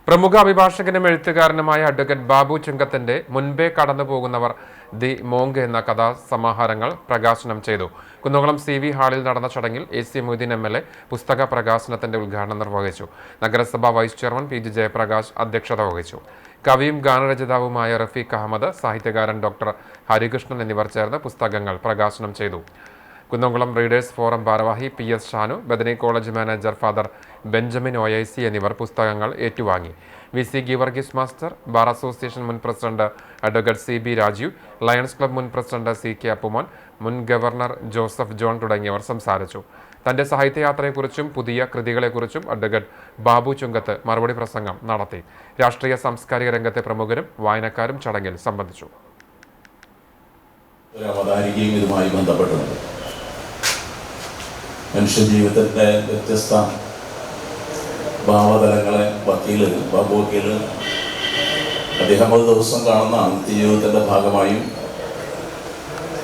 പ്രമുഖ അഭിഭാഷകനും എഴുത്തുകാരനുമായ അഡ്വക്കേറ്റ് ബാബു ചുങ്കത്തിന്റെ മുൻപേ കടന്നുപോകുന്നവർ ദി മോങ്ക് എന്ന കഥാസമാഹാരങ്ങൾ പ്രകാശനം ചെയ്തു. കുന്നംകുളം CV ഹാളിൽ നടന്ന ചടങ്ങിൽ AC മൊയ്തീൻ MLA പുസ്തക പ്രകാശനത്തിന്റെ ഉദ്ഘാടനം നിർവഹിച്ചു. നഗരസഭാ വൈസ് ചെയർമാൻ PG ജയപ്രകാശ് അധ്യക്ഷത വഹിച്ചു. കവിയും ഗാനരചയിതാവുമായ റഫീഖ് അഹമ്മദ്, സാഹിത്യകാരൻ ഡോക്ടർ ഹരികൃഷ്ണൻ എന്നിവർ ചേർന്ന് പുസ്തകങ്ങൾ പ്രകാശനം ചെയ്തു. കുന്നംകുളം റീഡേഴ്സ് ഫോറം ഭാരവാഹി PS Shanu, Bethany college manager father Benjamin OIC എന്നിവർ പുസ്തകങ്ങൾ ഏറ്റുവാങ്ങി. VC Geevarghese master, bar association മുൻ president advocate CB Rajeev, lions club മുൻ പ്രസിഡന്റ് CK അപ്പുമോൻ, മുൻ ഗവർണർ ജോസഫ് ജോൺ തുടങ്ങിയവർ സംസാരിച്ചു. തന്റെ സാഹിത്യയാത്രയെക്കുറിച്ചും പുതിയ കൃതികളെക്കുറിച്ചും അഡ്വക്കേറ്റ് ബാബു ചുങ്കത്ത് മറുപടി പ്രസംഗം നടത്തി. രാഷ്ട്രീയ സാംസ്കാരിക രംഗത്തെ പ്രമുഖരും വായനക്കാരും ചടങ്ങിൽ സംബന്ധിച്ചു. അവതാരികയും ഇതുമായി ബന്ധപ്പെട്ടുണ്ട്. മനുഷ്യജീവിതത്തിന്റെ വ്യത്യസ്ത ഭാവതലങ്ങളെ ബാബു വക്കീൽ അദ്ദേഹം ഒരു ദിവസം കാണുന്ന നിത്യജീവിതത്തിന്റെ ഭാഗമായും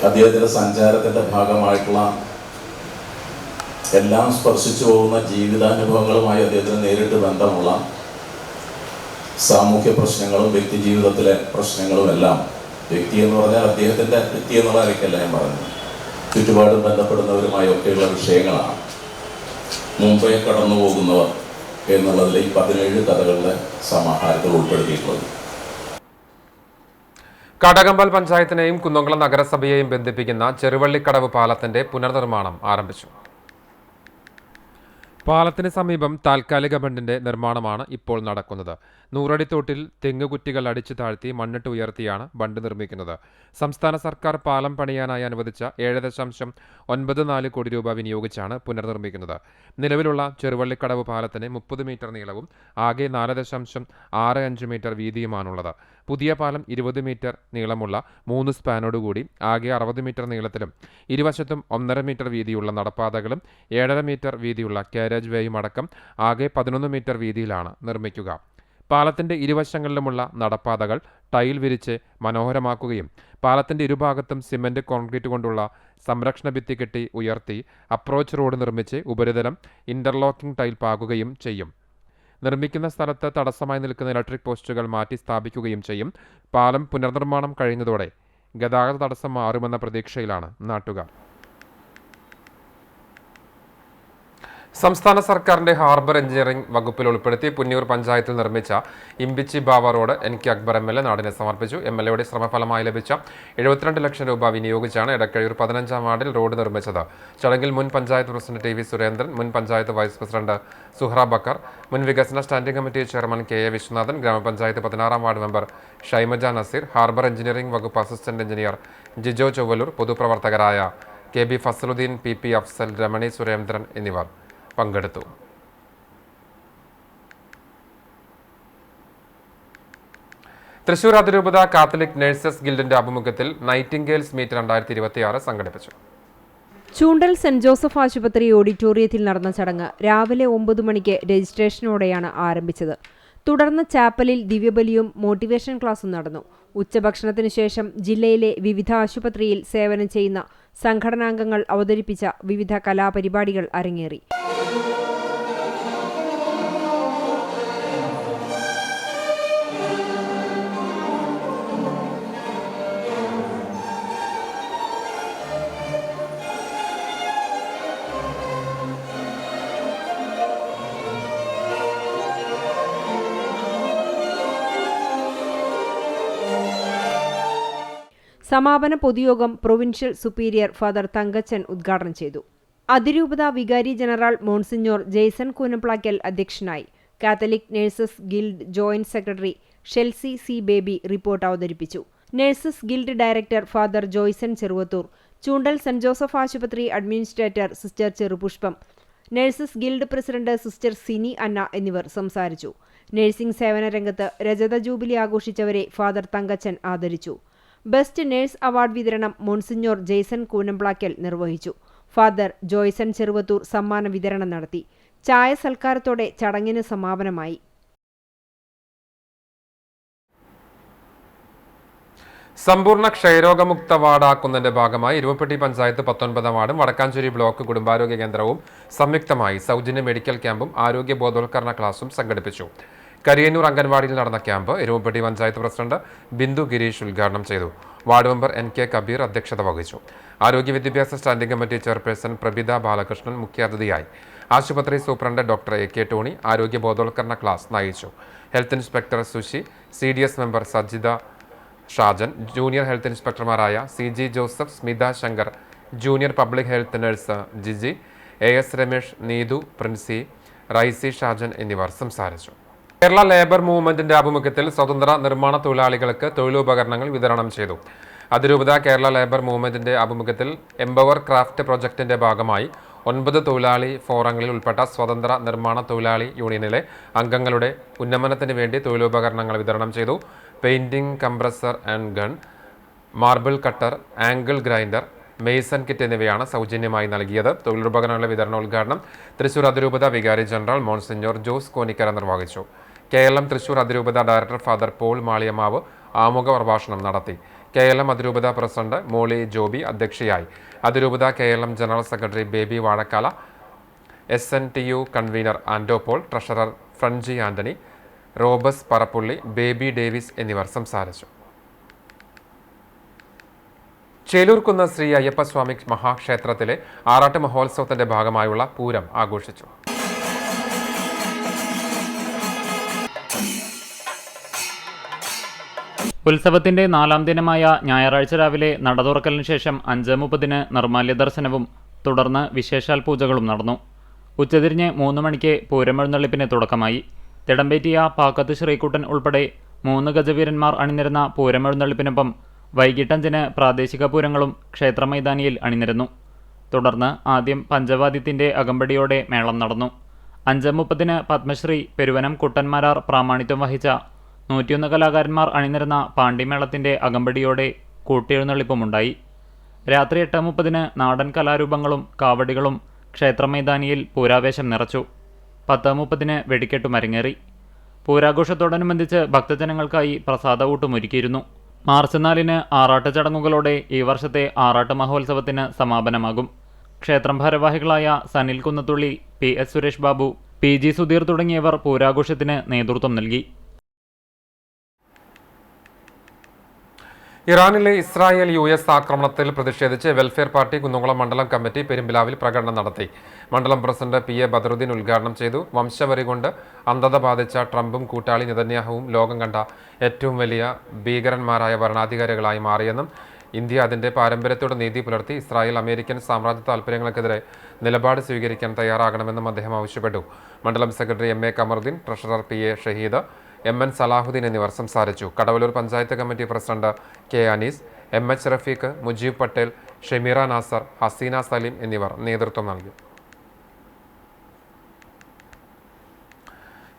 അദ്ദേഹത്തിന്റെ സഞ്ചാരത്തിന്റെ ഭാഗമായിട്ടുള്ള എല്ലാം സ്പർശിച്ചു പോകുന്ന ജീവിതാനുഭവങ്ങളുമായി അദ്ദേഹത്തിന് നേരിട്ട് ബന്ധമുള്ള സാമൂഹ്യ പ്രശ്നങ്ങളും വ്യക്തി ജീവിതത്തിലെ പ്രശ്നങ്ങളും എല്ലാം, വ്യക്തി എന്ന് പറഞ്ഞാൽ അദ്ദേഹത്തിൻ്റെ വ്യക്തി എന്നുള്ള നിലയ്ക്കല്ല ഞാൻ പറഞ്ഞത്, ചുറ്റുപാടും ബന്ധപ്പെടുന്നവരുമായി ഒക്കെയുള്ള വിഷയങ്ങളാണ് മുമ്പേ കടന്നു പോകുന്നവർ എന്നുള്ളതിൽ ഈ 17 കഥകളുടെ സമാഹാരത്തിൽ ഉൾപ്പെടുത്തിയിട്ടുള്ളത്. കടകമ്പൽ പഞ്ചായത്തിനെയും കുന്നംകുളം നഗരസഭയെയും ബന്ധിപ്പിക്കുന്ന ചെറുവള്ളിക്കടവ് പാലത്തിന്റെ പുനർനിർമ്മാണം ആരംഭിച്ചു. പാലത്തിന് സമീപം താൽക്കാലിക ബണ്ടിന്റെ നിർമ്മാണമാണ് ഇപ്പോൾ നടക്കുന്നത്. 100 അടി തോട്ടിൽ തെങ്ങുകുറ്റികൾ അടിച്ചു താഴ്ത്തി മണ്ണിട്ട് ഉയർത്തിയാണ് ബണ്ട് നിർമ്മിക്കുന്നത്. സംസ്ഥാന സർക്കാർ പാലം പണിയാനായി അനുവദിച്ച 7.94 കോടി രൂപ വിനിയോഗിച്ചാണ് പുനർനിർമ്മിക്കുന്നത്. നിലവിലുള്ള ചെറുവള്ളിക്കടവ് പാലത്തിന് 30 മീറ്റർ നീളവും ആകെ 4.65 മീറ്റർ വീതിയുമാണുള്ളത്. പുതിയ പാലം 20 മീറ്റർ നീളമുള്ള 3 സ്പാനോടുകൂടി ആകെ 60 മീറ്റർ നീളത്തിലും ഇരുവശത്തും 1.5 മീറ്റർ വീതിയുള്ള നടപ്പാതകളും 7.5 മീറ്റർ വീതിയുള്ള കാരേജ് വേയും അടക്കം ആകെ 11 മീറ്റർ വീതിയിലാണ് നിർമ്മിക്കുക. പാലത്തിന്റെ ഇരുവശങ്ങളിലുമുള്ള നടപ്പാതകൾ ടൈൽ വിരിച്ച് മനോഹരമാക്കുകയും പാലത്തിന്റെ ഇരുഭാഗത്തും സിമന്റ് കോൺക്രീറ്റ് കൊണ്ടുള്ള സംരക്ഷണ ഭിത്തി കെട്ടി ഉയർത്തി അപ്രോച്ച് റോഡ് നിർമ്മിച്ച് ഉപരിതലം ഇന്റർലോക്കിംഗ് ടൈൽ പാകുകയും ചെയ്യും. നിർമ്മിക്കുന്ന സ്ഥലത്ത് തടസ്സമായി നിൽക്കുന്ന ഇലക്ട്രിക് പോസ്റ്റുകൾ മാറ്റി സ്ഥാപിക്കുകയും ചെയ്യും. പാലം പുനർനിർമ്മാണം കഴിയുന്നതോടെ ഗതാഗത തടസ്സം മാറുമെന്ന പ്രതീക്ഷയിലാണ് നാട്ടുകാർ. സംസ്ഥാന സർക്കാരിന്റെ ഹാർബർ എഞ്ചിനീയറിംഗ് വകുപ്പിൽ ഉൾപ്പെടുത്തി പുന്നൂർ പഞ്ചായത്തിൽ നിർമ്മിച്ച ഇമ്പിച്ചി ബാവ റോഡ് NK അക്ബർ MLA നാടിനെ സമർപ്പിച്ചു. MLAയുടെ ശ്രമഫലമായി ലഭിച്ച 72 ലക്ഷം രൂപ വിനിയോഗിച്ചാണ് എടക്കഴിയൂർ 15-ാം വാർഡിൽ റോഡ് നിർമ്മിച്ചത്. ചടങ്ങിൽ മുൻ പഞ്ചായത്ത് പ്രസിഡന്റ് TV സുരേന്ദ്രൻ, മുൻ പഞ്ചായത്ത് വൈസ് പ്രസിഡന്റ് സുഹ്റ ബക്കർ, മുൻ വികസന standing committee chairman KA Viswanathan, grama panchayat 16-ാം ward member Shaimaja Naseer, harbour engineering വകുപ്പ് അസിസ്റ്റന്റ് എഞ്ചിനീയർ ജിജോ ചൊവ്വലൂർ, പൊതുപ്രവർത്തകരായ KB ഫസലുദ്ദീൻ, PP അഫ്സൽ, രമണി സുരേന്ദ്രൻ എന്നിവർ പങ്കെടുത്തു. തൃശൂർ അതിരൂപത കാത്തലിക് നഴ്സസ് ഗിൽഡിന്റെ ആഭിമുഖ്യത്തിൽ നൈറ്റിംഗേൽസ് മീറ്റ് 2026 സംഘടിപ്പിച്ചു. ചൂണ്ടൽ സെന്റ് ജോസഫ് ആശുപത്രി ഓഡിറ്റോറിയത്തിൽ നടന്ന ചടങ്ങ് രാവിലെ 9 മണിക്ക് രജിസ്ട്രേഷനോടെയാണ് ആരംഭിച്ചത്. തുടർന്ന് ചാപ്പലിൽ ദിവ്യബലിയും മോട്ടിവേഷൻ ക്ലാസും നടന്നു. ഉച്ചഭക്ഷണത്തിനു ശേഷം ജില്ലയിലെ വിവിധ ആശുപത്രിയിൽ സേവനം ചെയ്യുന്ന സംഘടനാംഗങ്ങൾ അവതരിപ്പിച്ച വിവിധ കലാപരിപാടികൾ അരങ്ങേറി. സമാപന പൊതുയോഗം പ്രൊവിൻഷ്യൽ സുപ്പീരിയർ ഫാദർ തങ്കച്ചൻ ഉദ്ഘാടനം ചെയ്തു. അതിരൂപത വികാരി ജനറൽ മോൺസിഞ്ഞോർ ജെയ്സൺ കൂനപ്ലാക്കൽ അധ്യക്ഷനായി. Catholic nurses guild joint secretary Shelsy C. Baby report അവതരിപ്പിച്ചു. Nurses guild director father Joyson Cheruvathur, Choondal Saint Joseph ആശുപത്രി administrator sister Cherupushpam, nurses guild president sister Sini Anna എന്നിവർ സംസാരിച്ചു. നഴ്സിംഗ് സേവന രംഗത്ത് രജത ജൂബിലി ആഘോഷിച്ചവരെ ഫാദർ തങ്കച്ചൻ ആദരിച്ചു. ബെസ്റ്റ് നഴ്സ് അവാർഡ് വിതരണം മോൺസിഞ്ഞോർ ജെയ്സൺ കൂനംപ്ലാക്കൽ നിർവഹിച്ചു. ഫാദർ ജോയ്സൺ ചെറുവത്തൂർ സമ്മാന വിതരണം നടത്തി. ചായ സൽക്കാരത്തോടെ ചടങ്ങിന് സമാപനമായി. സമ്പൂർണ്ണ ക്ഷയരോഗമുക്ത വാർഡാക്കുന്നതിന്റെ ഭാഗമായി ഇരുവപ്പെട്ടി പഞ്ചായത്ത് 19-ാം വാർഡും വടക്കാഞ്ചേരി ബ്ലോക്ക് കുടുംബാരോഗ്യ കേന്ദ്രവും സംയുക്തമായി സൗജന്യ മെഡിക്കൽ ക്യാമ്പും ആരോഗ്യ ബോധവൽക്കരണ ക്ലാസും സംഘടിപ്പിച്ചു. കരിയന്നൂർ അംഗൻവാടിയിൽ നടന്ന ക്യാമ്പ് ഇരുവപ്പെട്ടി പഞ്ചായത്ത് പ്രസിഡന്റ് ബിന്ദു ഗിരീഷ് ഉദ്ഘാടനം ചെയ്തു. വാർഡ് മെമ്പർ NK കബീർ അധ്യക്ഷത വഹിച്ചു. ആരോഗ്യ വിദ്യാഭ്യാസ standing committee chairperson Prabhitha Balakrishnan മുഖ്യാതിഥിയായി. ആശുപത്രി സൂപ്രണ്ട് ഡോക്ടർ AK ടോണി ആരോഗ്യ ബോധവൽക്കരണ ക്ലാസ് നയിച്ചു. Health inspector Sushi, CDS member Sajitha Shajan, junior health ഇൻസ്പെക്ടർമാരായ CG Joseph, Smitha Shankar, junior public health nurse Jiji, AS Ramesh, Neethu, Prinsy, Raisy Shajan എന്നിവർ സംസാരിച്ചു. കേരള ലേബർ മൂവ്മെന്റിന്റെ ആഭിമുഖ്യത്തിൽ സ്വതന്ത്ര നിർമ്മാണ തൊഴിലാളികൾക്ക് തൊഴിലുപകരണങ്ങൾ വിതരണം ചെയ്തു. അതിരൂപത കേരള ലേബർ മൂവ്മെന്റിന്റെ ആഭിമുഖ്യത്തിൽ എംപവർ ക്രാഫ്റ്റ് പ്രൊജക്ടിന്റെ ഭാഗമായി 9 തൊഴിലാളി ഫോറങ്ങളിൽ ഉൾപ്പെട്ട സ്വതന്ത്ര നിർമ്മാണ തൊഴിലാളി യൂണിയനിലെ അംഗങ്ങളുടെ ഉന്നമനത്തിന് വേണ്ടി തൊഴിലുപകരണങ്ങൾ വിതരണം ചെയ്തു. Painting, compressor and gun, marble cutter, angle grinder, Mason kit എന്നിവയാണ് സൗജന്യമായി നൽകിയത്. തൊഴിലുപകരണങ്ങളുടെ വിതരണോദ്ഘാടനം തൃശൂർ അതിരൂപത വികാരി ജനറൽ മോൺസിഞ്ഞോർ ജോസ് കോനിക്കര നിർവഹിച്ചു. KLM തൃശൂർ അതിരൂപത ഡയറക്ടർ ഫാദർ പോൾ മാളിയമാവ് ആമുഖ പ്രഭാഷണം നടത്തി. KLM അതിരൂപത പ്രസിഡന്റ് മോളി ജോബി അധ്യക്ഷയായി. അതിരൂപത KLM general secretary Baby Vazhakkala, SNTU convener Ando Paul, treasurer Frenchy Anthony, Robus Parappully, Baby Davis എന്നിവർ സംസാരിച്ചു. ചേലൂർക്കുന്ന് ശ്രീ അയ്യപ്പസ്വാമി മഹാക്ഷേത്രത്തിലെ ആറാട്ട് മഹോത്സവത്തിന്റെ ഭാഗമായുള്ള പൂരം ആഘോഷിച്ചു. ഉത്സവത്തിന്റെ 4ാം ദിനമായ ഞായറാഴ്ച രാവിലെ നട തുറക്കലിന് ശേഷം 5:30 നിർമ്മാല്യ ദർശനവും തുടർന്ന് വിശേഷാൽ പൂജകളും നടന്നു. ഉച്ചതിരിഞ്ഞ് 3 മണിക്ക് പൂരമെഴുന്നള്ളിപ്പിന് തുടക്കമായി. തിടമ്പേറ്റിയ പാക്കത്ത് ശ്രീകുട്ടൻ ഉൾപ്പെടെ 3 ഗജവീരന്മാർ അണിനിരുന്ന പൂരമെഴുന്നള്ളിപ്പിനൊപ്പം വൈകിട്ട് 5-ന് പ്രാദേശിക പൂരങ്ങളും ക്ഷേത്രമൈതാനിയിൽ അണിനിരന്നു. തുടർന്ന് ആദ്യം പഞ്ചവാദ്യത്തിന്റെ അകമ്പടിയോടെ മേളം നടന്നു. 5:30 പത്മശ്രീ പെരുവനം കുട്ടന്മാരാർ പ്രാമാണിത്വം വഹിച്ച 101 കലാകാരന്മാർ അണിനിരന്ന പാണ്ടിമേളത്തിന്റെ അകമ്പടിയോടെ കൂട്ടിയെഴുന്നള്ളിപ്പുമുണ്ടായി. രാത്രി 8:30 നാടൻ കലാരൂപങ്ങളും കാവടികളും ക്ഷേത്രമൈതാനിയിൽ പൂരാവേശം നിറച്ചു. 10:30 വെടിക്കെട്ടും അരങ്ങേറി. പൂരാഘോഷത്തോടനുബന്ധിച്ച് ഭക്തജനങ്ങൾക്കായി പ്രസാദഊട്ടും ഒരുക്കിയിരുന്നു. മാർച്ച് 4-ന് ആറാട്ട് ചടങ്ങുകളോടെ ഈ വർഷത്തെ ആറാട്ട് മഹോത്സവത്തിന് സമാപനമാകും. ക്ഷേത്രം ഭാരവാഹികളായ സനിൽ കുന്നത്തുള്ളി, PS സുരേഷ് ബാബു, PG സുധീർ തുടങ്ങിയവർ പൂരാഘോഷത്തിന് നേതൃത്വം നൽകി. ഇറാനിലെ ഇസ്രായേൽ US ആക്രമണത്തിൽ പ്രതിഷേധിച്ച് വെൽഫെയർ പാർട്ടി കുന്നംകുളം മണ്ഡലം കമ്മിറ്റി പെരുമ്പിലാവിൽ പ്രകടനം നടത്തി. മണ്ഡലം പ്രസിഡന്റ് PA ബദറുദ്ദീൻ ഉദ്ഘാടനം ചെയ്തു. വംശവരി കൊണ്ട് അന്ധത ബാധിച്ച ട്രംപും കൂട്ടാളി നെതന്യാഹുവും ലോകം കണ്ട ഏറ്റവും വലിയ ഭീകരന്മാരായ ഭരണാധികാരികളായി മാറിയെന്നും ഇന്ത്യ അതിന്റെ പാരമ്പര്യത്തോട് നീതി പുലർത്തി ഇസ്രായേൽ അമേരിക്കൻ സാമ്രാജ്യ താൽപ്പര്യങ്ങൾക്കെതിരെ നിലപാട് സ്വീകരിക്കാൻ തയ്യാറാകണമെന്നും അദ്ദേഹം ആവശ്യപ്പെട്ടു. മണ്ഡലം secretary MA Kamaruddin, treasurer PA Shahid, MN Salahuddin എന്നിവർ സംസാരിച്ചു. Kadavallur panchayat committee president K Anees, MH Rafeeq, Mujeeb Patel, Shameera Nasar, Haseena Saleem എന്നിവർ നേതൃത്വം നൽകി.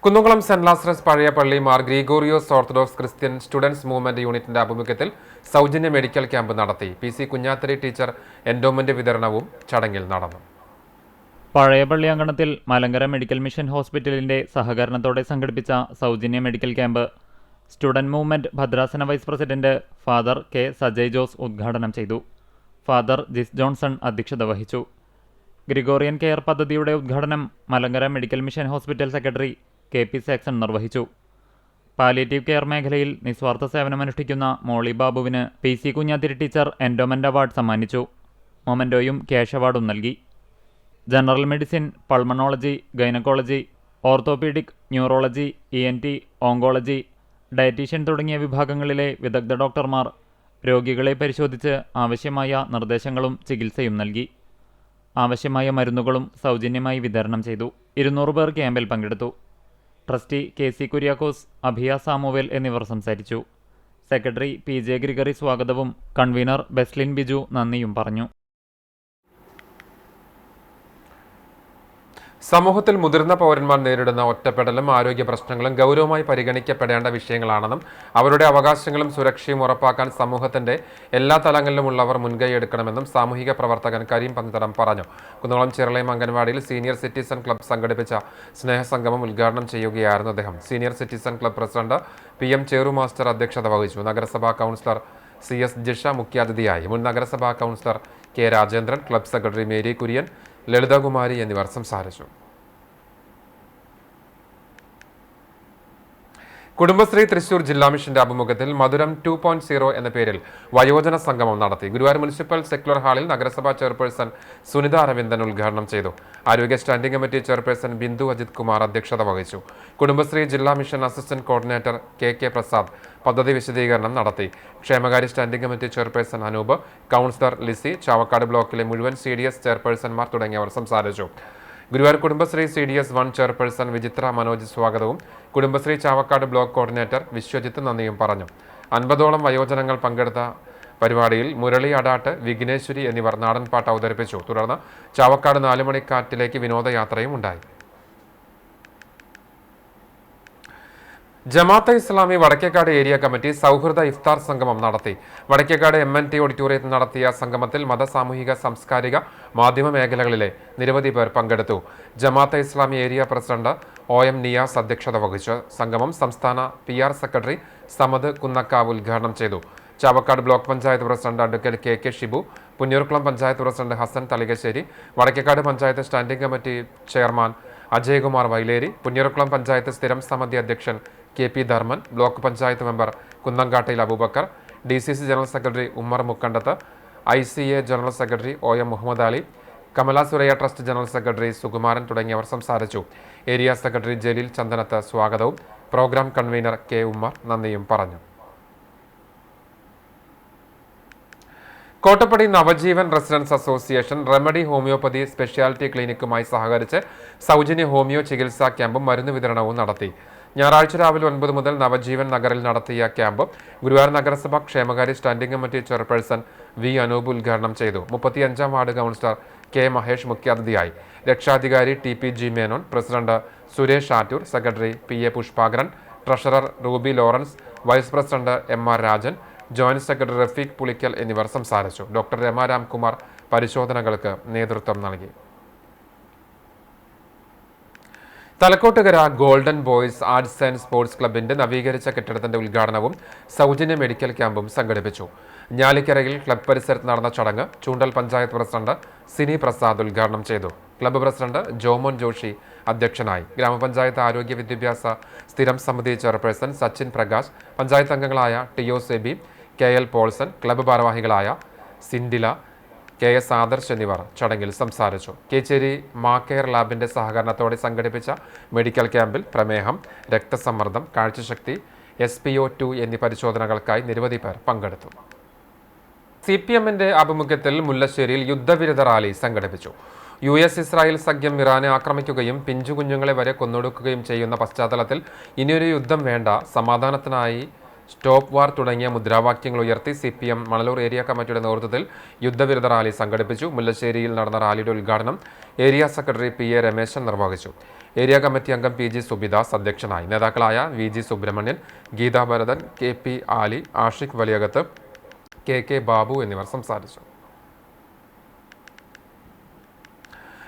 കുന്നംകുളം സെന്റ് ലാസറസ് പഴയ പള്ളി Mar Gregorios orthodox Christian students movement യൂണിറ്റിന്റെ ആഭിമുഖ്യത്തിൽ സൗജന്യ മെഡിക്കൽ ക്യാമ്പ് നടത്തി. PC കുഞ്ഞാത്തരി ടീച്ചർ എൻഡോമെന്റ് വിതരണവും ചടങ്ങിൽ നടന്നു. പഴയപള്ളി അങ്കണത്തിൽ മലങ്കര മെഡിക്കൽ മിഷൻ ഹോസ്പിറ്റലിന്റെ സഹകരണത്തോടെ സംഘടിപ്പിച്ച സൗജന്യ മെഡിക്കൽ ക്യാമ്പ് സ്റ്റുഡന്റ് മൂവ്മെന്റ് ഭദ്രാസന vice president father K Sajay Jose ഉദ്ഘാടനം ചെയ്തു. ഫാദർ ജിസ് ജോൺസൺ അധ്യക്ഷത വഹിച്ചു. ഗ്രിഗോറിയൻ കെയർ പദ്ധതിയുടെ ഉദ്ഘാടനം Malankara medical mission hospital secretary KP Saxon നിർവഹിച്ചു. പാലിയേറ്റീവ് കെയർ മേഖലയിൽ നിസ്വാർത്ഥ സേവനമനുഷ്ഠിക്കുന്ന മോളി ബാബുവിന് PC Kunhathiri teacher endowment award സമ്മാനിച്ചു. മൊമെന്റോയും ക്യാഷ് അവാർഡും നൽകി. General medicine, pulmonology, gynaecology, orthopaedic, neurology, ENT, oncology, dietitian തുടങ്ങിയ വിഭാഗങ്ങളിലെ വിദഗ്ധ ഡോക്ടർമാർ രോഗികളെ പരിശോധിച്ച് ആവശ്യമായ നിർദ്ദേശങ്ങളും ചികിത്സയും നൽകി. ആവശ്യമായ മരുന്നുകളും സൗജന്യമായി വിതരണം ചെയ്തു. 200 പേർ ക്യാമ്പിൽ പങ്കെടുത്തു. Trustee KC Kuriakose, Abhiya Samuel എന്നിവർ സംസാരിച്ചു. സെക്രട്ടറി PJ ഗ്രിഗറി സ്വാഗതവും കൺവീനർ ബെസ്ലിൻ ബിജു നന്ദിയും പറഞ്ഞു. സമൂഹത്തിൽ മുതിർന്ന പൗരന്മാർ നേരിടുന്ന ഒറ്റപ്പെടലും ആരോഗ്യ പ്രശ്നങ്ങളും ഗൗരവമായി പരിഗണിക്കപ്പെടേണ്ട വിഷയങ്ങളാണെന്നും അവരുടെ അവകാശങ്ങളും സുരക്ഷയും ഉറപ്പാക്കാൻ സമൂഹത്തിന്റെ എല്ലാ തലങ്ങളിലുമുള്ളവർ മുൻകൈയെടുക്കണമെന്നും സാമൂഹിക പ്രവർത്തകൻ കരീം പന്തളം പറഞ്ഞു. കുന്നംകുളം ചിറളയം അംഗൻവാടിയിൽ സീനിയർ സിറ്റിസൺ ക്ലബ്ബ് സംഘടിപ്പിച്ച സ്നേഹസംഗമം ഉദ്ഘാടനം ചെയ്യുകയായിരുന്നു അദ്ദേഹം. Senior citizen club president PM Cheru master അധ്യക്ഷത വഹിച്ചു. നഗരസഭാ കൗൺസിലർ CS ജിഷ മുഖ്യാതിഥിയായി. മുൻ നഗരസഭാ councillor K Rajendran, club secretary Mary Kurian, Lalithakumari എന്നിവർ സംസാരിച്ചു. കുടുംബശ്രീ തൃശൂർ ജില്ലാ മിഷന്റെ ആഭിമുഖ്യത്തിൽ മധുരം 2.0 എന്ന പേരിൽ വയോജന സംഗമം നടത്തി. ഗുരുവായൂർ മുനിസിപ്പൽ സെക്യുലർ ഹാളിൽ നഗരസഭാ ചെയർപേഴ്സൺ സുനിത അരവിന്ദൻ ഉദ്ഘാടനം ചെയ്തു. ആരോഗ്യ standing committee chairperson Bindu Ajith Kumar അധ്യക്ഷത വഹിച്ചു. കുടുംബശ്രീ ജില്ലാ mission assistant coordinator K Prasad പദ്ധതി വിശദീകരണം നടത്തി. ക്ഷേമകാര്യ standing committee chairperson Anoop, councillor Lissy, Chavakkad ബ്ലോക്കിലെ മുഴുവൻ CDS ചെയർപേഴ്സൺമാർ തുടങ്ങിയവർ സംസാരിച്ചു. ഗുരുവായൂർ കുടുംബശ്രീ CDS 1 ചെയർപേഴ്സൺ വിചിത്ര മനോജ് സ്വാഗതവും കുടുംബശ്രീ ചാവക്കാട് ബ്ലോക്ക് കോർഡിനേറ്റർ വിശ്വജിത്ത് നന്ദിയും പറഞ്ഞു. 50ഓളം വയോജനങ്ങൾ പങ്കെടുത്ത പരിപാടിയിൽ മുരളി അടാട്ട്, വിഘ്നേശ്വരി എന്നിവർ നാടൻപാട്ട് അവതരിപ്പിച്ചു. തുടർന്ന് ചാവക്കാട് 4 മണിക്കാറ്റിലേക്ക് വിനോദയാത്രയും ഉണ്ടായി. ജമാഅത്തെ ഇസ്ലാമി വടക്കേക്കാട് ഏരിയ കമ്മിറ്റി സൗഹൃദ ഇഫ്താർ സംഗമം നടത്തി. വടക്കേക്കാട് MNT ഓഡിറ്റോറിയത്തിൽ നടത്തിയ സംഗമത്തിൽ സാമൂഹിക, സാംസ്കാരിക, മാധ്യമ മേഖലകളിലെ നിരവധി പേർ പങ്കെടുത്തു. Jamaat Islami area president OM Niyas അധ്യക്ഷത വഹിച്ചു. സംഗമം സംസ്ഥാന PR സെക്രട്ടറി സമദ് കുന്നക്കാവ് ഉദ്ഘാടനം ചെയ്തു. Chavakkad block panchayat president advocate KK Shibu, Punnurkulam panchayat president Hasan Thalikassery, Vadakkekad panchayat standing committee chairman Ajaykumar Vailery, Punnurkulam panchayat സ്ഥിരം സമിതി അധ്യക്ഷൻ KP Dharman, block panchayat member Kunnankattayil Aboobacker, DCC general secretary Ummer Mukkandath, ICA general secretary OM Muhammad Ali, Kamala Suraiya trust general secretary Sukumaran തുടങ്ങിയവർ സംസാരിച്ചു. ഏരിയ സെക്രട്ടറി ജലീൽ ചന്ദനത്ത് സ്വാഗതവും പ്രോഗ്രാം കൺവീനർ K ഉമ്മർ നന്ദിയും പറഞ്ഞു. Kottappadi Navajeevan residents association remedy homoeopathy speciality ക്ലിനിക്കുമായി സഹകരിച്ച് സൗജന്യ ഹോമിയോ ചികിത്സാ ക്യാമ്പും മരുന്ന് വിതരണവും നടത്തി. ഞായറാഴ്ച രാവിലെ 9 മുതൽ നവജീവൻ നഗറിൽ നടത്തിയ ക്യാമ്പ് ഗുരുവായൂർ നഗരസഭ ക്ഷേമകാര്യ standing committee chairperson V Anoop ഉദ്ഘാടനം ചെയ്തു. 35-ാം വാർഡ് കൗൺസിലർ K മഹേഷ് മുഖ്യാതിഥിയായി. രക്ഷാധികാരി TPG Menon, president Suresh Attoor, secretary PA Pushpakaran, treasurer Ruby Lawrence, vice president MR Rajan, joint secretary Rafeeq Pulikkal എന്നിവർ സംസാരിച്ചു. ഡോക്ടർ രമ രാംകുമാർ പരിശോധനകൾക്ക് നേതൃത്വം നൽകി. Thalakkottukara golden boys arts and sports ക്ലബിന്റെ നവീകരിച്ച കെട്ടിടത്തിന്റെ ഉദ്ഘാടനവും സൗജന്യ മെഡിക്കൽ ക്യാമ്പും സംഘടിപ്പിച്ചു. ഞാലിക്കരയിൽ ക്ലബ് പരിസരത്ത് നടന്ന ചടങ്ങ് ചൂണ്ടൽ പഞ്ചായത്ത് പ്രസിഡന്റ് സിനി പ്രസാദ് ഉദ്ഘാടനം ചെയ്തു. ക്ലബ്ബ് പ്രസിഡന്റ് ജോമോൻ ജോഷി അധ്യക്ഷനായി. ഗ്രാമപഞ്ചായത്ത് ആരോഗ്യ വിദ്യാഭ്യാസ സ്ഥിരം സമിതി ചെയർപേഴ്സൺ സച്ചിൻ പ്രകാശ്, പഞ്ചായത്ത് അംഗങ്ങളായ TO SEBI, KL Paulson, club ഭാരവാഹികളായ സിൻഡില, KS ആദർശ് എന്നിവർ ചടങ്ങിൽ സംസാരിച്ചു. കേച്ചേരി മാക്കെയർ ലാബിന്റെ സഹകരണത്തോടെ സംഘടിപ്പിച്ച മെഡിക്കൽ ക്യാമ്പിൽ പ്രമേഹം, രക്തസമ്മർദ്ദം, കാഴ്ചശക്തി, SPO2 എന്നീ പരിശോധനകൾക്കായി നിരവധി പേർ പങ്കെടുത്തു. CPMന്റെ ആഭിമുഖ്യത്തിൽ മുല്ലശ്ശേരിയിൽ യുദ്ധവിരുദ്ധ റാലി സംഘടിപ്പിച്ചു. US ഇസ്രായേൽ സഖ്യം ഇറാനെ ആക്രമിക്കുകയും പിഞ്ചുകുഞ്ഞുങ്ങളെ വരെ കൊന്നൊടുക്കുകയും ചെയ്യുന്ന പശ്ചാത്തലത്തിൽ ഇനിയൊരു യുദ്ധം വേണ്ട, സമാധാനത്തിനായി സ്റ്റോപ്പ് വാർ തുടങ്ങിയ മുദ്രാവാക്യങ്ങൾ ഉയർത്തി CPM മണലൂർ ഏരിയ കമ്മിറ്റിയുടെ നേതൃത്വത്തിൽ യുദ്ധവിരുദ്ധ റാലി സംഘടിപ്പിച്ചു. മുല്ലശ്ശേരിയിൽ നടന്ന റാലിയുടെ ഉദ്ഘാടനം ഏരിയ സെക്രട്ടറി PA രമേശൻ നിർവഹിച്ചു. ഏരിയ കമ്മിറ്റി അംഗം PG സുബിദാസ് അധ്യക്ഷനായി. നേതാക്കളായ VG സുബ്രഹ്മണ്യൻ, ഗീതാ ഭരതൻ, KP ആലി, ആഷിഖ് വലിയകത്ത്, KK ബാബു എന്നിവർ സംസാരിച്ചു.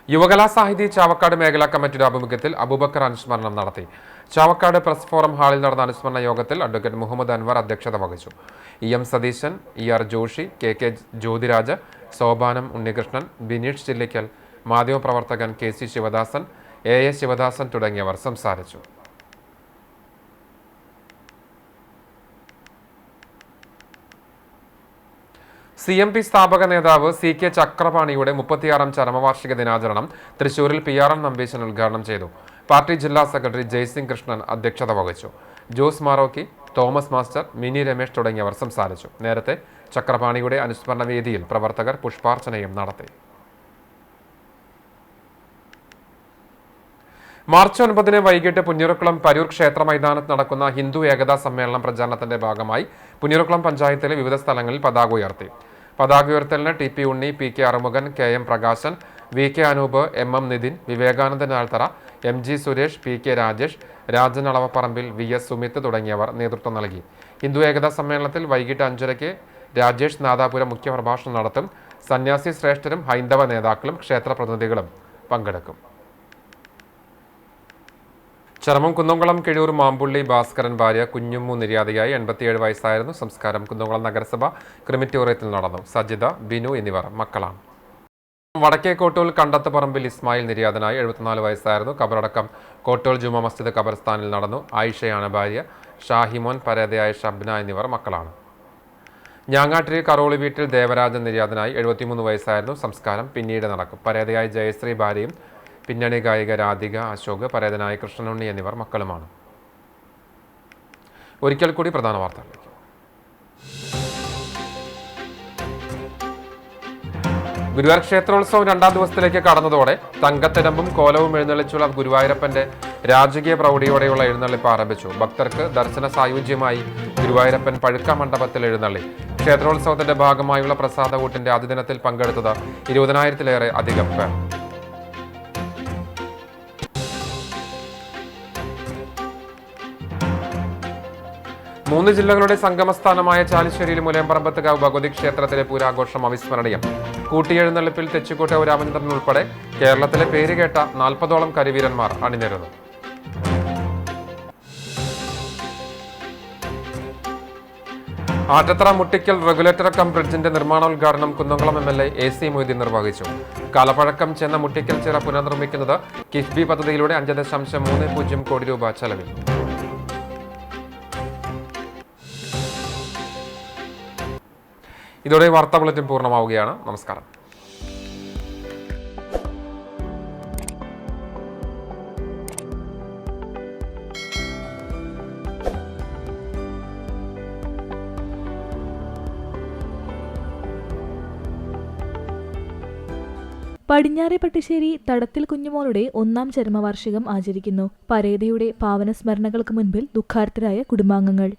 യുവകലാസാഹിതി ചാവക്കാട് മേഖലാ കമ്മിറ്റിയുടെ ആഭിമുഖ്യത്തിൽ അബൂബക്കർ അനുസ്മരണം നടത്തി. ചാവക്കാട് പ്രസ് ഫോറം ഹാളിൽ നടന്ന അനുസ്മരണ യോഗത്തിൽ അഡ്വക്കേറ്റ് മുഹമ്മദ് അൻവർ അധ്യക്ഷത വഹിച്ചു. EM Satheesan, ER Joshi, KK Jyothiraj, Sopanam Unnikrishnan, Bineesh ചില്ലിക്കൽ, മാധ്യമപ്രവർത്തകൻ KC ശിവദാസൻ, AS ശിവദാസൻ തുടങ്ങിയവർ സംസാരിച്ചു. CMP സ്ഥാപക നേതാവ് CK ചക്രപാണിയുടെ 36ാം ചരമവാർഷിക ദിനാചരണം തൃശൂരിൽ PRN നമ്പീശൻ ഉദ്ഘാടനം ചെയ്തു. പാർട്ടി ജില്ലാ സെക്രട്ടറി ജയ്സിംഗ് കൃഷ്ണൻ അധ്യക്ഷത വഹിച്ചു. Jose Marokki, Thomas master, mini Ramesh തുടങ്ങിയവർ സംസാരിച്ചു. നേരത്തെ ചക്രപാണിയുടെ അനുസ്മരണ വേദിയിൽ പ്രവർത്തകർ പുഷ്പാർച്ചനയും നടത്തി. മാർച്ച് 9 വൈകിട്ട് പുന്നൂർക്കുളം പരൂർ ക്ഷേത്ര മൈതാനത്ത് നടക്കുന്ന ഹിന്ദു ഏകതാ സമ്മേളനം പ്രചാരണത്തിന്റെ ഭാഗമായി പുന്നൂർക്കുളം പഞ്ചായത്തിലെ വിവിധ സ്ഥലങ്ങളിൽ പതാക ഉയർത്തി. പതാക ഉയർത്തലിന് TP ഉണ്ണി, PK Arumukhan, KM Prakashan, VK Anoop, MM Nitin, വിവേകാനന്ദൻ ആൽത്തറ, MG Suresh, PK Rajesh, Rajan അളവപ്പറമ്പിൽ, VS Sumith തുടങ്ങിയവർ നേതൃത്വം നൽകി. ഹിന്ദു ഏകതാ സമ്മേളനത്തിൽ വൈകിട്ട് 5:30 രാജേഷ് നാദാപുരം മുഖ്യപ്രഭാഷണം നടത്തും. സന്യാസി ശ്രേഷ്ഠരും ഹൈന്ദവ നേതാക്കളും ക്ഷേത്ര പ്രതിനിധികളും പങ്കെടുക്കും. ചരമം കുന്നംകുളം കിഴൂർ മാമ്പുള്ളി ഭാസ്കരൻ ഭാര്യ കുഞ്ഞുമ്മു നിര്യാതയായി. 87 വയസ്സായിരുന്നു. സംസ്കാരം കുന്നംകുളം നഗരസഭ ക്രിമിറ്റോറിയത്തിൽ നടന്നു. സജിത, ബിനു എന്നിവർ മക്കളാണ്. വടക്കേ കോട്ടൂൽ കണ്ടത്ത് പറമ്പിൽ ഇസ്മായിൽ നിര്യാതനായി. 74 വയസ്സായിരുന്നു. ഖബറടക്കം കോട്ടൂൽ ജുമാ മസ്ജിദ് ഖബർസ്ഥാനിൽ നടന്നു. ആയിഷയാണ് ഭാര്യ. ഷാഹിമോൻ, പരേതയായ ഷബ്ന എന്നിവർ മക്കളാണ്. ഞാങ്ങാട്ടിരി കറോളി വീട്ടിൽ ദേവരാജൻ നിര്യാതനായി. 73 വയസ്സായിരുന്നു. സംസ്കാരം പിന്നീട് നടക്കും. പരേതയായ ജയശ്രീ ഭാര്യയും പിന്നണി ഗായിക രാധിക അശോക്, പരേതനായ കൃഷ്ണനുണ്ണി എന്നിവർ മക്കളുമാണ്. ഒരിക്കൽ കൂടി പ്രധാന വാർത്തകളിലേക്ക്. ഗുരുവായൂർ ക്ഷേത്രോത്സവം 2ാം ദിവസത്തിലേക്ക് കടന്നതോടെ തങ്കത്തിടമ്പും കോലവും എഴുന്നള്ളിച്ചുള്ള ഗുരുവായൂരപ്പന്റെ രാജകീയ പ്രൗഢിയോടെയുള്ള എഴുന്നള്ളിപ്പ് ആരംഭിച്ചു. ഭക്തർക്ക് ദർശന സായുജ്യമായി ഗുരുവായൂരപ്പൻ പഴുക്ക മണ്ഡപത്തിൽ എഴുന്നള്ളി. ക്ഷേത്രോത്സവത്തിന്റെ ഭാഗമായുള്ള പ്രസാദകൂട്ടിന്റെ ആദ്യ ദിനത്തിൽ പങ്കെടുത്തത് 20,000-ലേറെ അധികം പേർ. മൂന്ന് ജില്ലകളുടെ സംഗമസ്ഥാനമായ ചാലിശ്ശേരിയിൽ മുലയമ്പറമ്പത്തുകാവ് ഭഗവതി ക്ഷേത്രത്തിലെ പൂരാഘോഷം അവിസ്മരണീയം. കൂട്ടിയെഴുന്നള്ളിപ്പിൽ തെച്ചിക്കോട്ടെ രാമചന്ദ്രൻ ഉൾപ്പെടെ കേരളത്തിലെ പേരുകേട്ട 40ഓളം കരിവീരന്മാർ അണിനിരന്നു. ആറ്റത്തറ മുട്ടിക്കൽ റെഗുലേറ്റർ കം ബ്രിഡ്ജിന്റെ നിർമ്മാണോദ്ഘാടനം കുന്നംകുളം MLA AC മൊയ്തീൻ നിർവഹിച്ചു. കാലപ്പഴക്കം ചെന്ന മുട്ടിക്കൽ ചിറ പുനർനിർമ്മിക്കുന്നത് കിഫ്ബി പദ്ധതിയിലൂടെ 5.30 കോടി രൂപ ചെലവിൽ. ഇതോടെ വാർത്താ ബുള്ളറ്റിൻ പൂർണ്ണമാവുകയാണ്. നമസ്കാരം. പടിഞ്ഞാറെ പട്ടിശ്ശേരി തടത്തിൽ കുഞ്ഞുമോളുടെ 1ാം ചരമവാർഷികം ആചരിക്കുന്നു. പരേതയുടെ പാവന സ്മരണകൾക്ക് മുൻപിൽ ദുഃഖാർത്തരായ കുടുംബാംഗങ്ങൾ.